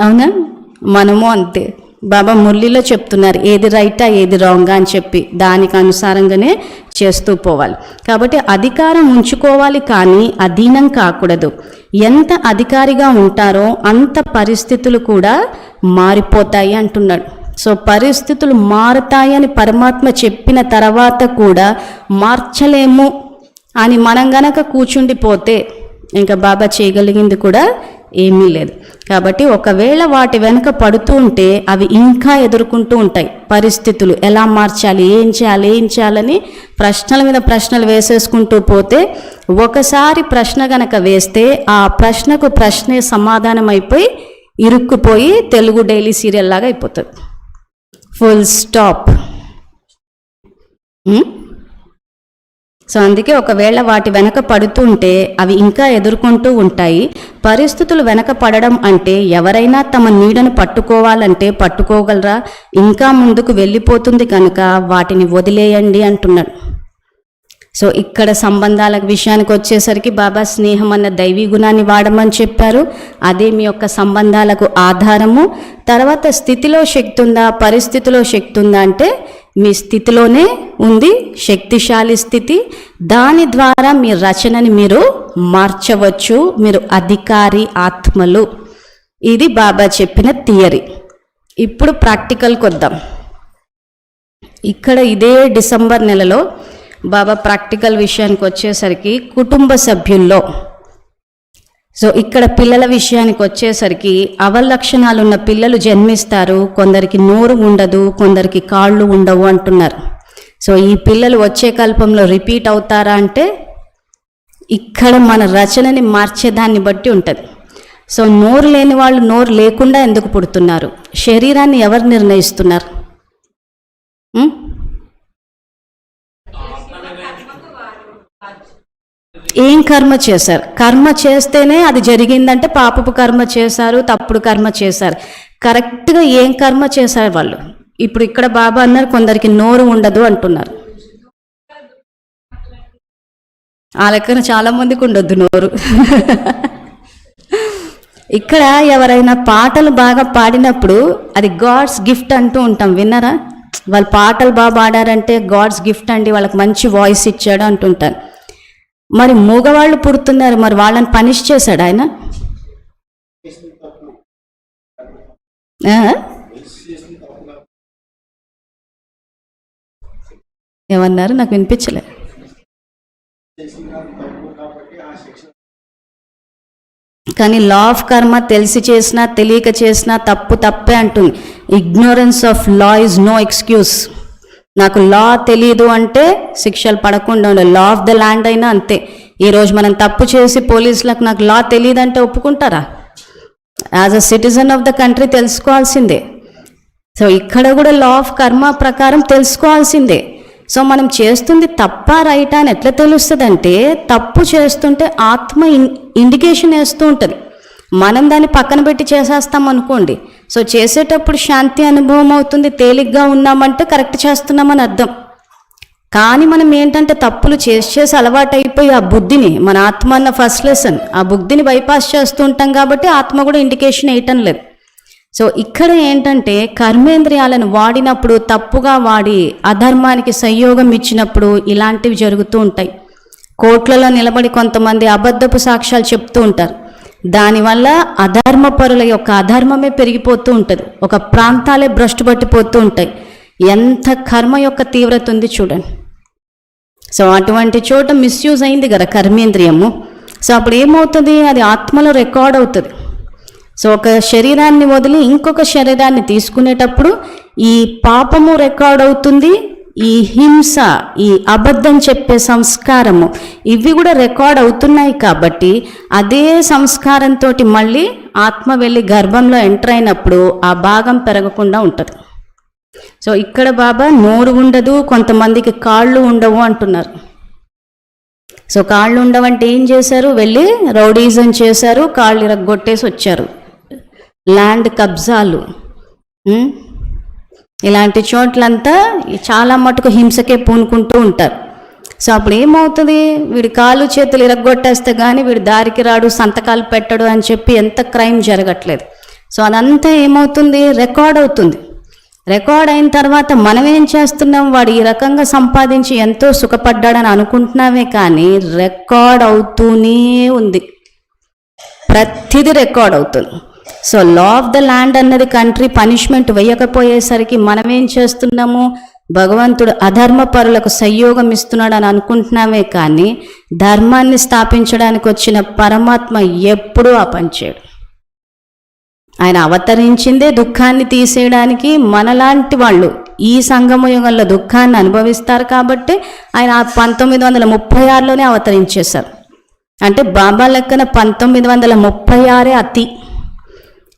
S1: అవునా? మనము అంతే. బాబా మురళిలో చెప్తున్నారు ఏది రైటా ఏది రాంగా అని చెప్పి, దానికి అనుసారంగానే చేస్తూ పోవాలి. కాబట్టి అధికారం ఉంచుకోవాలి కానీ అధీనం కాకూడదు. ఎంత అధికారిగా ఉంటారో అంత పరిస్థితులు కూడా మారిపోతాయి అంటున్నాడు. సో పరిస్థితులు మారుతాయని పరమాత్మ చెప్పిన తర్వాత కూడా మార్చలేము అని మనం గనక కూర్చుండిపోతే ఇంకా బాబా చేయగలిగింది కూడా ఏమీ లేదు. కాబట్టి ఒకవేళ వాటి వెనుక పడుతూ ఉంటే అవి ఇంకా ఎదుర్కొంటూ ఉంటాయి పరిస్థితులు. ఎలా మార్చాలి, ఏం చేయాలని ప్రశ్నల మీద ప్రశ్నలు వేసేసుకుంటూ పోతే ఒకసారి ప్రశ్న గనక వేస్తే ఆ ప్రశ్నకు ప్రశ్నే సమాధానం అయిపోయి ఇరుక్కుపోయి తెలుగు డైలీ సీరియల్ లాగా అయిపోతుంది. Full stop. సో అందుకే ఒకవేళ వాటి వెనక పడుతుంటే అవి ఇంకా ఎదుర్కొంటూ ఉంటాయి. పరిస్థితులు వెనక పడడం అంటే ఎవరైనా తమ నీడను పట్టుకోవాలంటే పట్టుకోగలరా? ఇంకా ముందుకు వెళ్ళిపోతుంది కనుక వాటిని వదిలేయండి అంటున్నాడు. సో ఇక్కడ సంబంధాల విషయానికి వచ్చేసరికి బాబా స్నేహం అన్న దైవీ గుణాన్ని వాడమని చెప్పారు. అదే మీ యొక్క సంబంధాలకు ఆధారము. తర్వాత స్థితిలో శక్తి ఉందా, పరిస్థితిలో శక్తి ఉందా అంటే మీ స్థితిలోనే ఉంది శక్తిశాలి స్థితి. దాని ద్వారా మీ రచనని మీరు మార్చవచ్చు. మీరు అధికారి ఆత్మలు. ఇది బాబా చెప్పిన థియరీ. ఇప్పుడు ప్రాక్టికల్కి వద్దాం. ఇక్కడ ఇదే డిసెంబర్ నెలలో బాబా ప్రాక్టికల్ విషయానికి వచ్చేసరికి కుటుంబ సభ్యుల్లో, సో ఇక్కడ పిల్లల విషయానికి వచ్చేసరికి అవలక్షణాలు ఉన్న పిల్లలు జన్మిస్తారు. కొందరికి నోరు ఉండదు, కొందరికి కాళ్ళు ఉండవు అంటున్నారు. సో ఈ పిల్లలు వచ్చే కల్పంలో రిపీట్ అవుతారా అంటే ఇక్కడ మన రచనని మార్చేదాన్ని బట్టి ఉంటుంది. సో నోరు లేని వాళ్ళు నోరు లేకుండా ఎందుకు పుడుతున్నారు? శరీరాన్ని ఎవరు నిర్ణయిస్తున్నారు? ఏం కర్మ చేశారు? కర్మ చేస్తేనే అది జరిగిందంటే పాపపు కర్మ చేశారు, తప్పుడు కర్మ చేశారు. కరెక్ట్గా ఏం కర్మ చేశారు వాళ్ళు? ఇప్పుడు ఇక్కడ బాబా అన్నారు కొందరికి నోరు ఉండదు అంటున్నారు. ఆ లెక్కన చాలా మందికి ఉండొద్దు నోరు. ఇక్కడ ఎవరైనా పాటలు బాగా పాడినప్పుడు అది గాడ్స్ గిఫ్ట్ అంటూ ఉంటాం, విన్నారా? వాళ్ళు పాటలు బాగా పాడారంటే గాడ్స్ గిఫ్ట్ అండి, వాళ్ళకి మంచి వాయిస్ ఇచ్చాడు అంటుంటారు. మరి మూగవాళ్ళు పుడుతున్నారు, మరి వాళ్ళని పనిష్ చేశాడు ఆయన? ఏమన్నారు? నాకు వినిపించలే. కానీ లా ఆఫ్ కర్మ తెలిసి చేసినా తెలియక చేసినా తప్పు తప్పే అంటుంది. Ignorance of law is no excuse. నాకు లా తెలియదు అంటే శిక్షలు పడకుండా ఉండాలి. లా ఆఫ్ ద ల్యాండ్ అయినా అంతే. ఈరోజు మనం తప్పు చేసి పోలీసులకు నాకు లా తెలియదంటే ఒప్పుకుంటారా? As a citizen of the country తెలుసుకోవాల్సిందే. సో ఇక్కడ కూడా లా ఆఫ్ కర్మ ప్రకారం తెలుసుకోవాల్సిందే. సో మనం చేస్తుంది తప్ప రైటా అని ఎట్లా తెలుస్తుంది అంటే తప్పు చేస్తుంటే ఆత్మ ఇండికేషన్ వేస్తూ ఉంటుంది. మనం దాన్ని పక్కన పెట్టి చేసేస్తాం అనుకోండి, సో చేసేటప్పుడు శాంతి అనుభవం అవుతుంది, తేలిగ్గా ఉన్నామంటే కరెక్ట్ చేస్తున్నామని అర్థం. కానీ మనం ఏంటంటే తప్పులు చేసి అలవాటు అయిపోయి ఆ బుద్ధిని, మన ఆత్మ అన్న ఫస్ట్ లెసన్, ఆ బుద్ధిని బైపాస్ చేస్తూ ఉంటాం కాబట్టి ఆత్మ కూడా ఇండికేషన్ వేయటం లేదు. సో ఇక్కడ ఏంటంటే కర్మేంద్రియాలను వాడినప్పుడు, తప్పుగా వాడి అధర్మానికి సంయోగం ఇచ్చినప్పుడు ఇలాంటివి జరుగుతూ ఉంటాయి. కోర్టులలో నిలబడి కొంతమంది అబద్ధపు సాక్ష్యాలు చెప్తూ ఉంటారు. దానివల్ల అధర్మపరుల యొక్క అధర్మమే పెరిగిపోతూ ఉంటుంది. ఒక ప్రాంతాలే భ్రష్టు పట్టిపోతూ ఉంటాయి. ఎంత కర్మ యొక్క తీవ్రత ఉంది చూడండి. సో అటువంటి చోట మిస్యూజ్ అయింది కదా కర్మేంద్రియము. సో అప్పుడు ఏమవుతుంది, అది ఆత్మలో రికార్డ్ అవుతుంది. సో ఒక శరీరాన్ని వదిలి ఇంకొక శరీరాన్ని తీసుకునేటప్పుడు ఈ పాపము రికార్డ్ అవుతుంది, ఈ హింస, ఈ అబద్ధం చెప్పే సంస్కారము, ఇవి కూడా రికార్డ్ అవుతున్నాయి. కాబట్టి అదే సంస్కారంతో మళ్ళీ ఆత్మ వెళ్ళి గర్భంలో ఎంటర్ అయినప్పుడు ఆ భాగం పెరగకుండా ఉంటుంది. సో ఇక్కడ బాబా నోరు ఉండదు, కొంతమందికి కాళ్ళు ఉండవు అంటున్నారు. సో కాళ్ళు ఉండవంటే ఏం చేశారు, వెళ్ళి రౌడీజం చేశారు, కాళ్ళు ఇరగొట్టేసి వచ్చారు. ల్యాండ్ కబ్జాలు, ఇలాంటి చోట్లంతా చాలా మటుకు హింసకే పూనుకుంటూ ఉంటారు. సో అప్పుడు ఏమవుతుంది, వీడి కాళ్ళు చేతులు ఇరగొట్టేస్తే కానీ వీడి దారికి రాడు, సంతకాలు పెట్టడు అని చెప్పి ఎంత క్రైమ్ జరగట్లేదు. సో అదంతా ఏమవుతుంది, రికార్డ్ అవుతుంది. రికార్డ్ అయిన తర్వాత మనం ఏం చేస్తున్నాం, వాడు ఈ రకంగా సంపాదించి ఎంతో సుఖపడ్డాడని అనుకుంటున్నామే, కానీ రికార్డ్ అవుతూనే ఉంది, ప్రతిదీ రికార్డ్ అవుతుంది. So law of the land అన్నది కంట్రీ పనిష్మెంట్ వేయకపోయేసరికి మనం ఏం చేస్తున్నాము, భగవంతుడు అధర్మ పరులకు సంయోగం ఇస్తున్నాడు అని అనుకుంటున్నామే, కానీ ధర్మాన్ని స్థాపించడానికి వచ్చిన పరమాత్మ ఎప్పుడూ ఆ పని చేయడు. ఆయన అవతరించిందే దుఃఖాన్ని తీసేయడానికి. మనలాంటి వాళ్ళు ఈ సంగమ యుగంలో దుఃఖాన్ని అనుభవిస్తారు కాబట్టి ఆయన 1936లోనే అవతరించేశారు. అంటే బాబా లెక్కన 1936 అతి.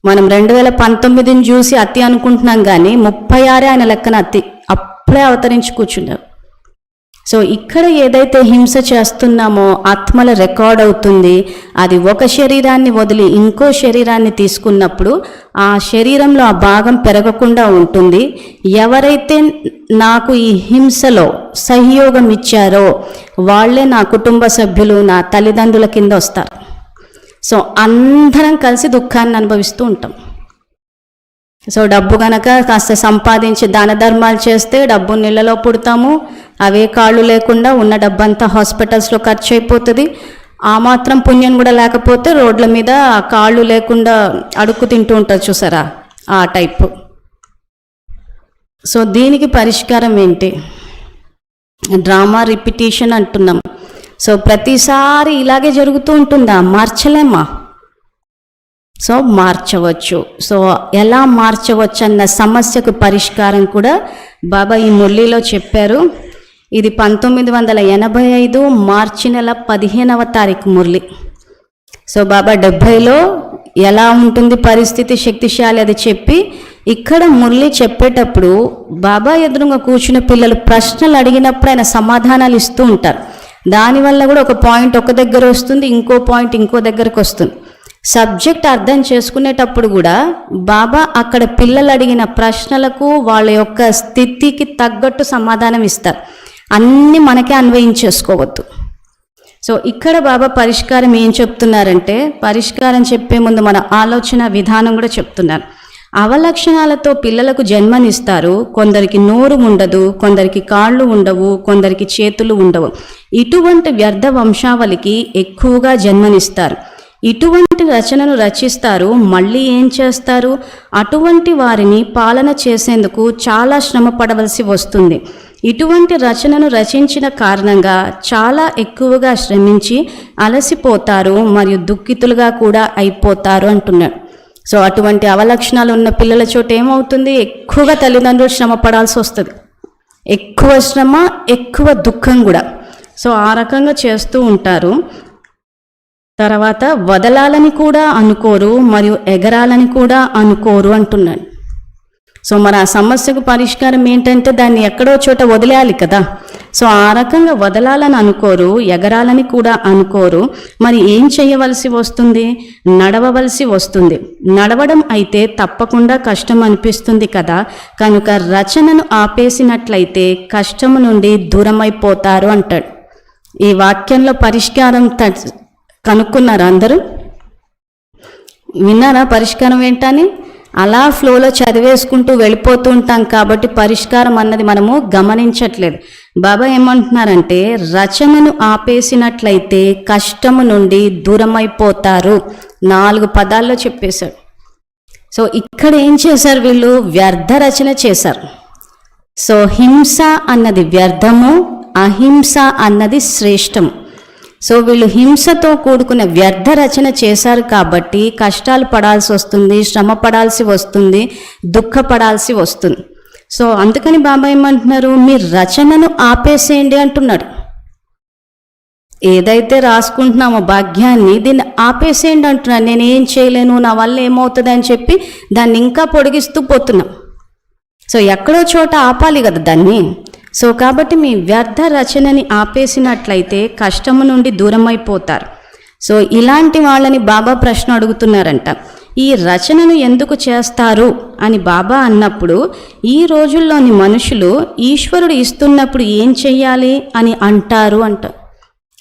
S1: మనం 2019ని చూసి అతి అనుకుంటున్నాం, కానీ 36 ఆయన లెక్కన అతి, అప్పుడే అవతరించి కూర్చున్నారు. సో ఇక్కడ ఏదైతే హింస చేస్తున్నామో ఆత్మల రికార్డ్ అవుతుంది. అది ఒక శరీరాన్ని వదిలి ఇంకో శరీరాన్ని తీసుకున్నప్పుడు ఆ శరీరంలో ఆ భాగం పెరగకుండా ఉంటుంది. ఎవరైతే నాకు ఈ హింసలో సహయోగం ఇచ్చారో వాళ్ళే నా కుటుంబ సభ్యులు, నా తల్లిదండ్రుల కింద వస్తారు. సో అందరం కలిసి దుఃఖాన్ని అనుభవిస్తూ ఉంటాం. సో డబ్బు కనుక కాస్త సంపాదించి దాన ధర్మాలు చేస్తే డబ్బు నీళ్ళలో పుడతాము. అవే కాళ్ళు లేకుండా ఉన్న డబ్బంతా హాస్పిటల్స్లో ఖర్చు అయిపోతుంది. ఆ మాత్రం పుణ్యం కూడా లేకపోతే రోడ్ల మీద కాళ్ళు లేకుండా అడుక్కు తింటూ ఉంటారు చూసారా, ఆ టైపు. సో దీనికి పరిష్కారం ఏంటి, డ్రామా రిపిటేషన్ అంటున్నాం. సో ప్రతిసారి ఇలాగే జరుగుతూ ఉంటుందా, మార్చలేమా? సో మార్చవచ్చు. సో ఎలా మార్చవచ్చు అన్న సమస్యకు పరిష్కారం కూడా బాబా ఈ మురళీలో చెప్పారు. ఇది 1985 మార్చి నెల 15వ తారీఖు మురళి. సో బాబా 70లో ఎలా ఉంటుంది పరిస్థితి, శక్తిశాలి అది చెప్పి ఇక్కడ మురళి చెప్పేటప్పుడు బాబా ఎదురుగా కూర్చున్న పిల్లలు ప్రశ్నలు అడిగినప్పుడు ఆయన సమాధానాలు ఇస్తూ ఉంటారు. దానివల్ల కూడా ఒక పాయింట్ ఒక దగ్గర వస్తుంది, ఇంకో పాయింట్ ఇంకో దగ్గరకు వస్తుంది. సబ్జెక్ట్ అర్థం చేసుకునేటప్పుడు కూడా బాబా అక్కడ పిల్లలు అడిగిన ప్రశ్నలకు వాళ్ళ యొక్క స్థితికి తగ్గట్టు సమాధానం ఇస్తారు. అన్నీ మనకే అన్వయించేసుకోవద్దు. సో ఇక్కడ బాబా పరిష్కారం ఏం చెప్తున్నారంటే, పరిష్కారం చెప్పే ముందు మన ఆలోచన విధానం కూడా చెప్తున్నారు. అవలక్షణాలతో పిల్లలకు జన్మనిస్తారు. కొందరికి నోరు ఉండదు, కొందరికి కాళ్ళు ఉండవు, కొందరికి చేతులు ఉండవు. ఇటువంటి వ్యర్థ వంశావళికి ఎక్కువగా జన్మనిస్తారు. ఇటువంటి రచనను రచిస్తారు, మళ్ళీ ఏం చేస్తారు, అటువంటి వారిని పాలన చేసేందుకు చాలా శ్రమ పడవలసి వస్తుంది. ఇటువంటి రచనను రచించిన కారణంగా చాలా ఎక్కువగా శ్రమించి అలసిపోతారు మరియు దుఃఖితులుగా కూడా అయిపోతారు అంటున్నాడు. సో అటువంటి అవలక్షణాలు ఉన్న పిల్లల చోట ఏమవుతుంది, ఎక్కువగా తల్లిదండ్రులు శ్రమ పడాల్సి వస్తుంది. ఎక్కువ శ్రమ, ఎక్కువ దుఃఖం కూడా. సో ఆ రకంగా చేస్తూ ఉంటారు. తర్వాత వదలాలని కూడా అనుకోరు మరియు ఎగరాలని కూడా అనుకోరు అంటున్నాడు. సో మరి ఆ సమస్యకు పరిష్కారం ఏంటంటే దాన్ని ఎక్కడో చోట వదిలేయాలి కదా. సో ఆ రకంగా వదలాలని అనుకోరు, ఎగరాలని కూడా అనుకోరు. మరి ఏం చేయవలసి వస్తుంది, నడవవలసి వస్తుంది. నడవడం అయితే తప్పకుండా కష్టం అనిపిస్తుంది కదా, కనుక రచనను ఆపేసినట్లయితే కష్టము నుండి దూరమైపోతారు అంటాడు. ఈ వాక్యంలో పరిష్కారం కనుక్కున్నారా అందరూ? విన్నారా పరిష్కారం ఏంటని? అలా ఫ్లోలో చదివేసుకుంటూ వెళ్ళిపోతూ ఉంటాం కాబట్టి పరిష్కారం అన్నది మనము గమనించట్లేదు. బాబా ఏమంటున్నారంటే, రచనను ఆపేసినట్లయితే కష్టము నుండి దూరమైపోతారు. 4 పదాల్లో చెప్పేశారు. సో ఇక్కడ ఏం చేశారు వీళ్ళు, వ్యర్థ రచన చేశారు. సో హింస అన్నది వ్యర్థము, అహింస అన్నది శ్రేష్టము. సో వీళ్ళు హింసతో కూడుకున్న వ్యర్థ రచన చేశారు కాబట్టి కష్టాలు పడాల్సి వస్తుంది, శ్రమ పడాల్సి వస్తుంది, దుఃఖపడాల్సి వస్తుంది. సో అందుకని బాబా ఏమంటున్నారు, మీ రచనను ఆపేసేయండి అంటున్నాడు. ఏదైతే రాసుకుంటున్నామో భాగ్యాన్ని దీన్ని ఆపేసేయండి అంటున్నాను. నేను ఏం చేయలేను, నా వల్ల ఏమవుతుంది అని చెప్పి దాన్ని ఇంకా పొడిగిస్తూ పోతున్నాం. సో ఎక్కడో చోట ఆపాలి కదా దాన్ని. సో కాబట్టి మీ వ్యర్థ రచనని ఆపేసినట్లయితే కష్టము నుండి దూరం అయిపోతారు. సో ఇలాంటి వాళ్ళని బాబా ప్రశ్న అడుగుతున్నారంట. ఈ రచనను ఎందుకు చేస్తారు అని బాబా అన్నప్పుడు, ఈ రోజుల్లోని మనుషులు ఈశ్వరుడు ఇస్తున్నప్పుడు ఏం చెయ్యాలి అని అంటారు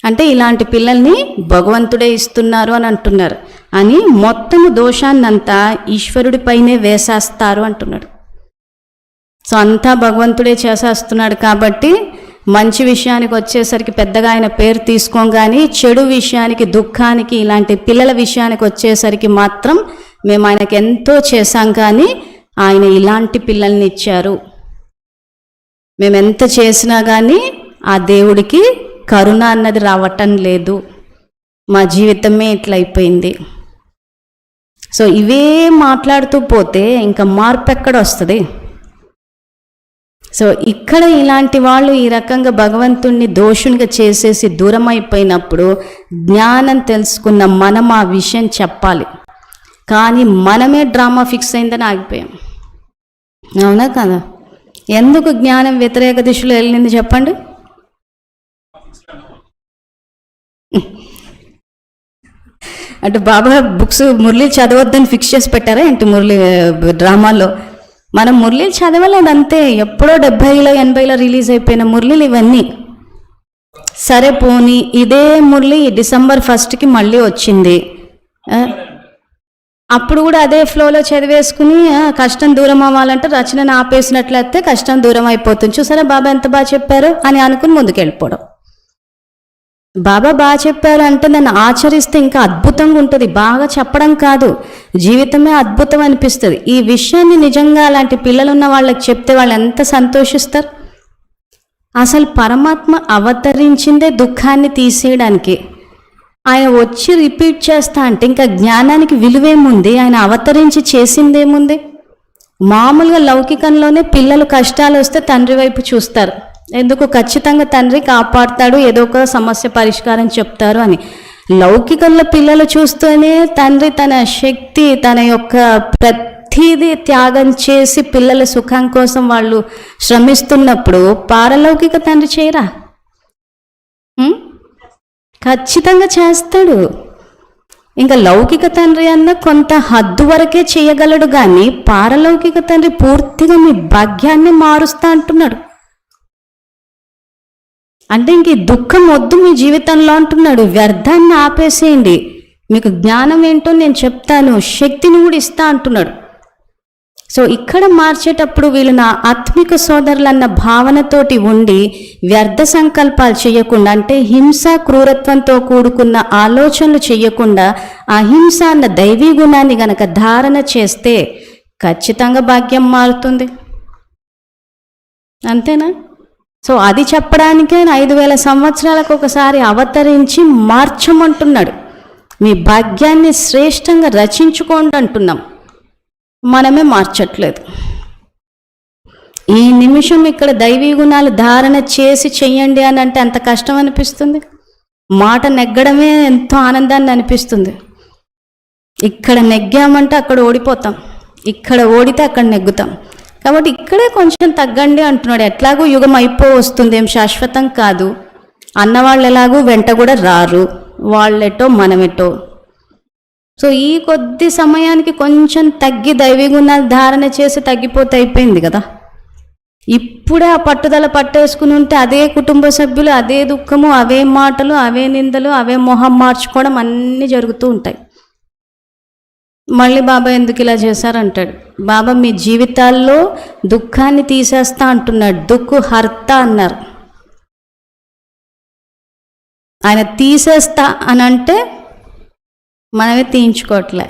S1: అంటే ఇలాంటి పిల్లల్ని భగవంతుడే ఇస్తున్నారు అని అంటున్నారు అని మొత్తము దోషాన్నంతా ఈశ్వరుడిపైనే వేసేస్తారు అంటున్నాడు. సో అంతా భగవంతుడే చేసేస్తున్నాడు కాబట్టి మంచి విషయానికి వచ్చేసరికి పెద్దగా ఆయన పేరు తీసుకోం, కానీ చెడు విషయానికి, దుఃఖానికి, ఇలాంటి పిల్లల విషయానికి వచ్చేసరికి మాత్రం మేము ఆయనకి ఎంతో చేశాం కానీ ఆయన ఇలాంటి పిల్లల్ని ఇచ్చారు. మేము ఎంత చేసినా కానీ ఆ దేవుడికి కరుణ అన్నది రావటం లేదు, మా జీవితమే ఇట్లా అయిపోయింది. సో ఇవే మాట్లాడుతూ పోతే ఇంకా మార్పు ఎక్కడ వస్తుంది? సో ఇక్కడ ఇలాంటి వాళ్ళు ఈ రకంగా భగవంతుణ్ణి దోషునిగా చేసేసి దూరం అయిపోయినప్పుడు జ్ఞానం తెలుసుకున్న మనం ఆ విషయం చెప్పాలి. కానీ మనమే డ్రామా ఫిక్స్ అయిందని ఆగిపోయాం. అవునా కదా? ఎందుకు జ్ఞానం వ్యతిరేక దిశలో వెళ్ళింది చెప్పండి? అంటే బాబా బుక్స్ మురళి చదవద్దని ఫిక్స్ చేసి పెట్టారా ఏంటి? మురళి డ్రామాలో మనం మురళీలు చదవలేదు అంతే. ఎప్పుడో 70లో 80లో రిలీజ్ అయిపోయిన మురళీలు ఇవన్నీ. సరే పోనీ ఇదే మురళి డిసెంబర్ 1కి మళ్ళీ వచ్చింది. అప్పుడు కూడా అదే ఫ్లోలో చదివేసుకుని కష్టం దూరం అవ్వాలంటే రచనను ఆపేసినట్లయితే కష్టం దూరం అయిపోతుంది. చూసారా బాబా ఎంత బాగా చెప్పారు అని అనుకుని ముందుకెళ్ళిపోవడం. బాబా బాగా చెప్పారు అంటే దాన్ని ఆచరిస్తే ఇంకా అద్భుతంగా ఉంటుంది. బాగా చెప్పడం కాదు, జీవితమే అద్భుతం అనిపిస్తుంది. ఈ విషయాన్ని నిజంగా అలాంటి పిల్లలు ఉన్న వాళ్ళకి చెప్తే వాళ్ళు ఎంత సంతోషిస్తారు. అసలు పరమాత్మ అవతరించిందే దుఃఖాన్ని తీసేయడానికి. ఆయన వచ్చి రిపీట్ చేస్తా అంటే ఇంకా జ్ఞానానికి విలువేముంది? ఆయన అవతరించి చేసిందేముంది? మామూలుగా లౌకికంలోనే పిల్లలు కష్టాలు వస్తే తండ్రి వైపు చూస్తారు. ఎందుకు? ఖచ్చితంగా తండ్రి కాపాడుతాడు, ఏదో ఒక సమస్య పరిష్కారం చెప్తారు అని. లౌకికంలో పిల్లలు చూస్తూనే తండ్రి తన శక్తి, తన యొక్క ప్రతిదీ త్యాగం చేసి పిల్లల సుఖం కోసం వాళ్ళు శ్రమిస్తున్నప్పుడు పారలౌకిక తండ్రి చేయరా? ఖచ్చితంగా చేస్తాడు. ఇంకా లౌకిక తండ్రి అన్న కొంత హద్దు వరకే చేయగలడు, కానీ పారలౌకిక తండ్రి పూర్తిగా మీ భాగ్యాన్ని మారుస్తా అంటున్నాడు. అంటే ఇంక దుఃఖం వద్దు మీ జీవితంలో అంటున్నాడు. వ్యర్థాన్ని ఆపేసేయండి, మీకు జ్ఞానం ఏంటో నేను చెప్తాను, శక్తిని కూడా ఇస్తా అంటున్నాడు. సో ఇక్కడ మార్చేటప్పుడు వీళ్ళు నా ఆత్మిక సోదరులన్న భావనతోటి ఉండి వ్యర్థ సంకల్పాలు చేయకుండా, అంటే హింస క్రూరత్వంతో కూడుకున్న ఆలోచనలు చేయకుండా అహింస అన్న దైవీ గుణాన్ని గనక ధారణ చేస్తే ఖచ్చితంగా భాగ్యం మారుతుంది. అంతేనా? సో అది చెప్పడానికే 5000 సంవత్సరాలకు ఒకసారి అవతరించి మార్చమంటున్నాడు. మీ భాగ్యాన్ని శ్రేష్టంగా రచించుకోండి అంటున్నాం. మనమే మార్చట్లేదు. ఈ నిమిషం ఇక్కడ దైవీ గుణాలు ధారణ చేసి చెయ్యండి అని అంటే అంత కష్టం అనిపిస్తుంది. మాట నెగ్గడమే ఎంతో ఆనందాన్ని అనిపిస్తుంది. ఇక్కడ నెగ్గామంటే అక్కడ ఓడిపోతాం, ఇక్కడ ఓడితే అక్కడ నెగ్గుతాం. కాబట్టి ఇక్కడే కొంచెం తగ్గండి అంటున్నాడు. ఎట్లాగూ యుగం వస్తుంది, ఏం శాశ్వతం కాదు. అన్నవాళ్ళు ఎలాగూ వెంట కూడా రారు, వాళ్ళెటో మనమెటో. సో ఈ కొద్ది సమయానికి కొంచెం తగ్గి దైవీ గుణాలు ధారణ చేసి తగ్గిపోతే అయిపోయింది కదా. ఇప్పుడే ఆ పట్టుదల పట్టేసుకుని ఉంటే అదే కుటుంబ సభ్యులు, అదే దుఃఖము, అవే మాటలు, అవే నిందలు, అవే మొహం మార్చుకోవడం అన్నీ జరుగుతూ ఉంటాయి. మళ్ళీ బాబా ఎందుకు ఇలా చేశారంటాడు. బాబా మీ జీవితాల్లో దుఃఖాన్ని తీసేస్తా అంటున్నాడు. దుఃఖ హర్త అన్నారు. ఆయన తీసేస్తా అని అంటే మనమే తీయించుకోవట్లే,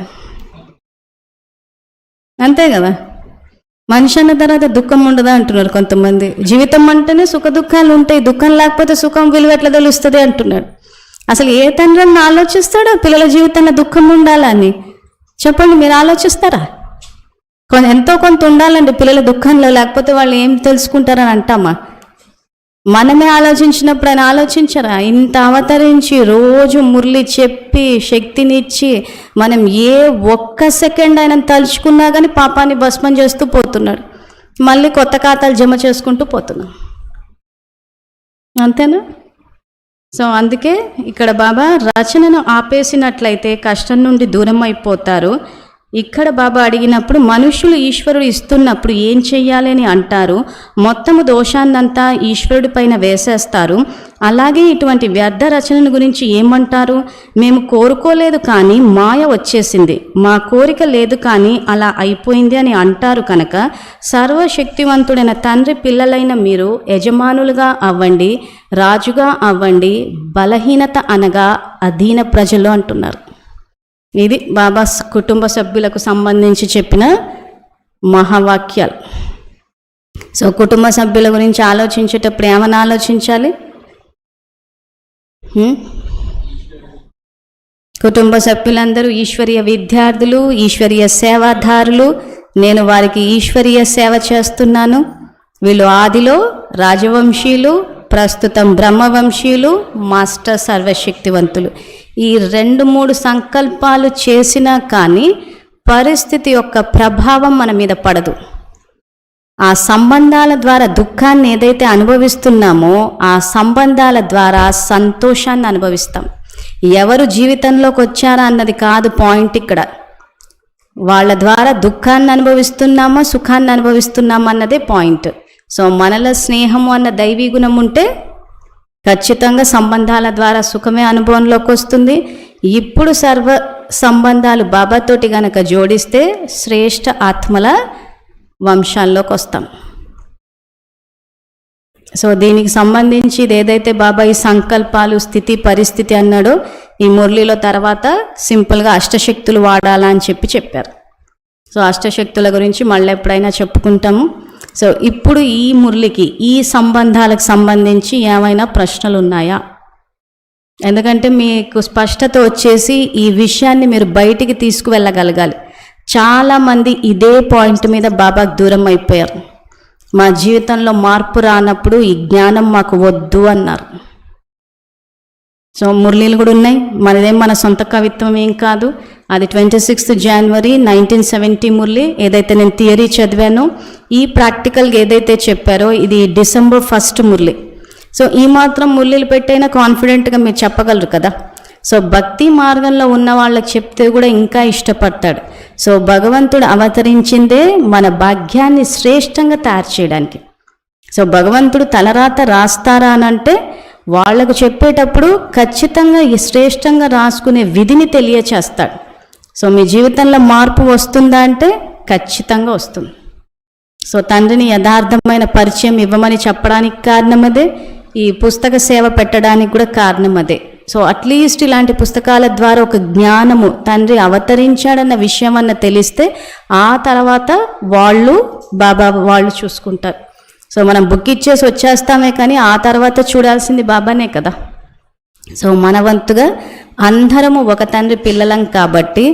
S1: అంతే కదా. మనిషి అన్న తర్వాత దుఃఖం ఉండదా అంటున్నారు కొంతమంది. జీవితం అంటేనే సుఖ దుఃఖాలు ఉంటాయి, దుఃఖం లేకపోతే సుఖం విలువ ఎట్లా తెలుస్తుంది అంటున్నాడు. అసలు ఏ తండ్రి ఆలోచిస్తాడో పిల్లల జీవితంలో దుఃఖం ఉండాలని? చెప్పండి, మీరు ఆలోచిస్తారా? ఎంతో కొంత ఉండాలండి పిల్లల దుఃఖంలో, లేకపోతే వాళ్ళు ఏం తెలుసుకుంటారని అంటామా? మనమే ఆలోచించినప్పుడు ఆయన ఆలోచించరా? ఇంత అవతరించి రోజు మురళి చెప్పి శక్తినిచ్చి మనం ఏ ఒక్క సెకండ్ ఆయన తలుచుకున్నా కానీ పాపాన్ని భస్మం చేస్తూ పోతున్నాడు. మళ్ళీ కొత్త ఖాతాలు జమ చేసుకుంటూ పోతున్నాం. అంతేనా? సో అందుకే ఇక్కడ బాబా రచనను ఆపేసినట్లయితే కష్టం నుండి దూరం అయిపోతారు. ఇక్కడ బాబా అడిగినప్పుడు మనుషులు ఈశ్వరుడు ఇస్తున్నప్పుడు ఏం చెయ్యాలి అని అంటారు. మొత్తము దోషాన్నంతా ఈశ్వరుడి పైన వేసేస్తారు. అలాగే ఇటువంటి వ్యర్థ రచనల గురించి ఏమంటారు? మేము కోరుకోలేదు కానీ మాయ వచ్చేసింది, మా కోరిక లేదు కానీ అలా అయిపోయింది అని అంటారు. కనుక సర్వశక్తివంతుడైన తండ్రి పిల్లలైన మీరు యజమానులుగా అవ్వండి, రాజుగా అవ్వండి. బలహీనత అనగా అధీన ప్రజలు అంటున్నారు. ఇది బాబా కుటుంబ సభ్యులకు సంబంధించి చెప్పిన మహావాక్యాలు. సో కుటుంబ సభ్యుల గురించి ఆలోచించేటప్పుడు ఏమని ఆలోచించాలి? కుటుంబ సభ్యులందరూ ఈశ్వరీయ విద్యార్థులు, ఈశ్వరీయ సేవాదారులు. నేను వారికి ఈశ్వరీయ సేవ చేస్తున్నాను. వీళ్ళు ఆదిలో రాజవంశీయులు, ప్రస్తుతం బ్రహ్మవంశీయులు, మాస్టర్ సర్వశక్తివంతులు. ఈ 2-3 సంకల్పాలు చేసినా కానీ పరిస్థితి యొక్క ప్రభావం మన మీద పడదు. ఆ సంబంధాల ద్వారా దుఃఖాన్ని ఏదైతే అనుభవిస్తున్నామో ఆ సంబంధాల ద్వారా సంతోషాన్ని అనుభవిస్తాం. ఎవరు జీవితంలోకి వచ్చారా అన్నది కాదు పాయింట్ ఇక్కడ. వాళ్ళ ద్వారా దుఃఖాన్ని అనుభవిస్తున్నామా సుఖాన్ని అనుభవిస్తున్నామా అన్నదే పాయింట్. సో మనలో స్నేహము అన్న దైవీ గుణం ఉంటే ఖచ్చితంగా సంబంధాల ద్వారా సుఖమే అనుభవంలోకి వస్తుంది. ఇప్పుడు సర్వ సంబంధాలు బాబాతోటి గనక జోడిస్తే శ్రేష్ఠ ఆత్మల వంశాల్లోకి వస్తాం. సో దీనికి సంబంధించి ఇది ఏదైతే బాబా ఈ సంకల్పాలు స్థితి పరిస్థితి అన్నాడో ఈ మురళిలో తర్వాత సింపుల్గా అష్టశక్తులు వాడాలని చెప్పారు. సో అష్టశక్తుల గురించి మళ్ళీ ఎప్పుడైనా చెప్పుకుంటాము. సో ఇప్పుడు ఈ మురళికి ఈ సంబంధాలకు సంబంధించి ఏమైనా ప్రశ్నలు ఉన్నాయా? ఎందుకంటే మీకు స్పష్టత వచ్చేసి ఈ విషయాన్ని మీరు బయటికి తీసుకువెళ్ళగలగాలి. చాలామంది ఇదే పాయింట్ మీద బాబాకు దూరం అయిపోయారు. మా జీవితంలో మార్పు రానప్పుడు ఈ జ్ఞానం మాకు వద్దు అన్నారు. సో మురళీలు కూడా ఉన్నాయి. మనదేం మన సొంత కవిత్వం ఏం కాదు. అది 26 జనవరి 1970 మురళి. ఏదైతే నేను థియరీ చదివానో ఈ ప్రాక్టికల్గా ఏదైతే చెప్పారో ఇది December 1 మురళి. సో ఈ మాత్రం మురళీలు పెట్టైనా కాన్ఫిడెంట్గా మీరు చెప్పగలరు కదా. సో భక్తి మార్గంలో ఉన్న వాళ్ళకి చెప్తే కూడా ఇంకా ఇష్టపడతాడు. సో భగవంతుడు అవతరించిందే మన భాగ్యాన్ని శ్రేష్టంగా తయారు చేయడానికి. సో భగవంతుడు తలరాత రాస్తారా అని అంటే వాళ్లకు చెప్పేటప్పుడు ఖచ్చితంగా ఈ శ్రేష్టంగా రాసుకునే విధిని తెలియచేస్తాడు. సో మీ జీవితంలో మార్పు వస్తుందా అంటే ఖచ్చితంగా వస్తుంది. సో తండ్రిని యథార్థమైన పరిచయం ఇవ్వమని చెప్పడానికి కారణం అదే, ఈ పుస్తక సేవ పెట్టడానికి కూడా కారణం అదే. సో అట్లీస్ట్ ఇలాంటి పుస్తకాల ద్వారా ఒక జ్ఞానము తండ్రి అవతరించాడన్న విషయం అన్న తెలిస్తే ఆ తర్వాత బాబా వాళ్ళు చూసుకుంటారు. సో మనం బుక్ ఇచ్చేసి వచ్చేస్తామే కానీ ఆ తర్వాత చూడాల్సింది బాబానే కదా. సో మన వంతుగా అందరము ఒక తండ్రి పిల్లలం కాబట్టి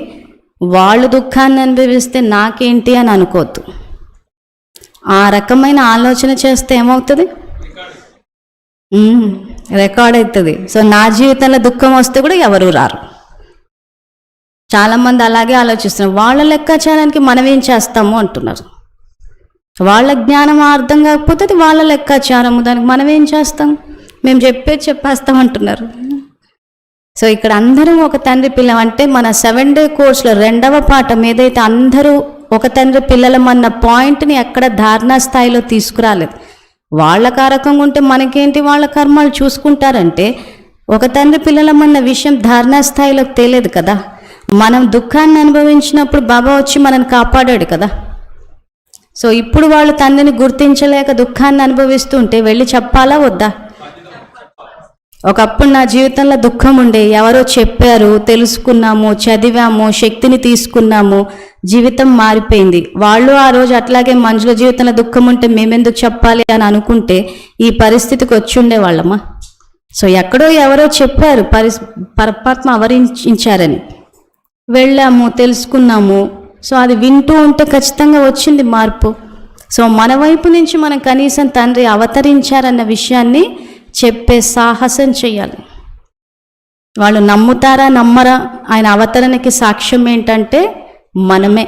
S1: వాళ్ళు దుఃఖాన్ని అనుభవిస్తే నాకేంటి అని అనుకోవద్దు. ఆ రకమైన ఆలోచన చేస్తే ఏమవుతుంది? రికార్డ్ అవుతుంది. సో నా జీవితంలో దుఃఖం వస్తే కూడా ఎవరు రారు. చాలామంది అలాగే ఆలోచిస్తున్నారు. వాళ్ళ లెక్కాచారానికి మనం ఏం చేస్తాము అంటున్నారు. వాళ్ళ జ్ఞానం అర్థం కాకపోతే అది వాళ్ళ లెక్కాచారము, దానికి మనం ఏం చేస్తాం? మేము చెప్పేస్తాం అంటున్నారు. సో ఇక్కడ అందరూ ఒక తండ్రి పిల్లం అంటే మన 7 డే కోర్సులో 2వ పాఠం ఏదైతే అందరూ ఒక తండ్రి పిల్లలమన్న పాయింట్ని ఎక్కడ ధారణా స్థాయిలో తీసుకురాలేదు. వాళ్ళ కారకంగా ఉంటే మనకేంటి, వాళ్ళ కర్మాలు చూసుకుంటారంటే ఒక తండ్రి పిల్లలమన్న విషయం ధారణా స్థాయిలోకి తేలేదు కదా. మనం దుఃఖాన్ని అనుభవించినప్పుడు బాబా వచ్చి మనల్ని కాపాడాడు కదా. సో ఇప్పుడు వాళ్ళు తండ్రిని గుర్తించలేక దుఃఖాన్ని అనుభవిస్తుంటే వెళ్ళి చెప్పాలా వద్దా? ఒకప్పుడు నా జీవితంలో దుఃఖం ఉండే, ఎవరో చెప్పారు, తెలుసుకున్నాము, చదివాము, శక్తిని తీసుకున్నాము, జీవితం మారిపోయింది. వాళ్ళు ఆ రోజు అట్లాగే మనుషుల జీవితంలో దుఃఖం ఉంటే మేమెందుకు చెప్పాలి అని అనుకుంటే ఈ పరిస్థితికి వచ్చి ఉండేవాళ్ళమ్మా. సో ఎక్కడో ఎవరో చెప్పారు, పరమాత్మ అవరించారని వెళ్ళాము, తెలుసుకున్నాము. సో అది వింటూ ఉంటే ఖచ్చితంగా వచ్చింది మార్పు. సో మన వైపు నుంచి మనం కనీసం తండ్రి అవతరించారన్న విషయాన్ని చెప్పే సాహసం చేయాలి. వాళ్ళు నమ్ముతారా నమ్మరా, ఆయన అవతరణకి సాక్ష్యం ఏంటంటే మనమే.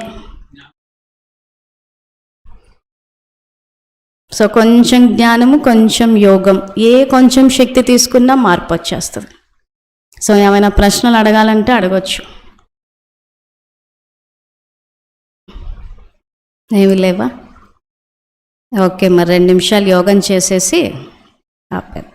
S1: సో కొంచెం జ్ఞానము, కొంచెం యోగం, కొంచెం శక్తి తీసుకున్నా మార్పు వచ్చేస్తుంది. సో ఏమైనా ప్రశ్నలు అడగాలంటే అడగచ్చు. ఏమి లేవా? ఓకే, మరి 2 నిమిషాలు యోగం చేసేసి ఆపేద్దాం.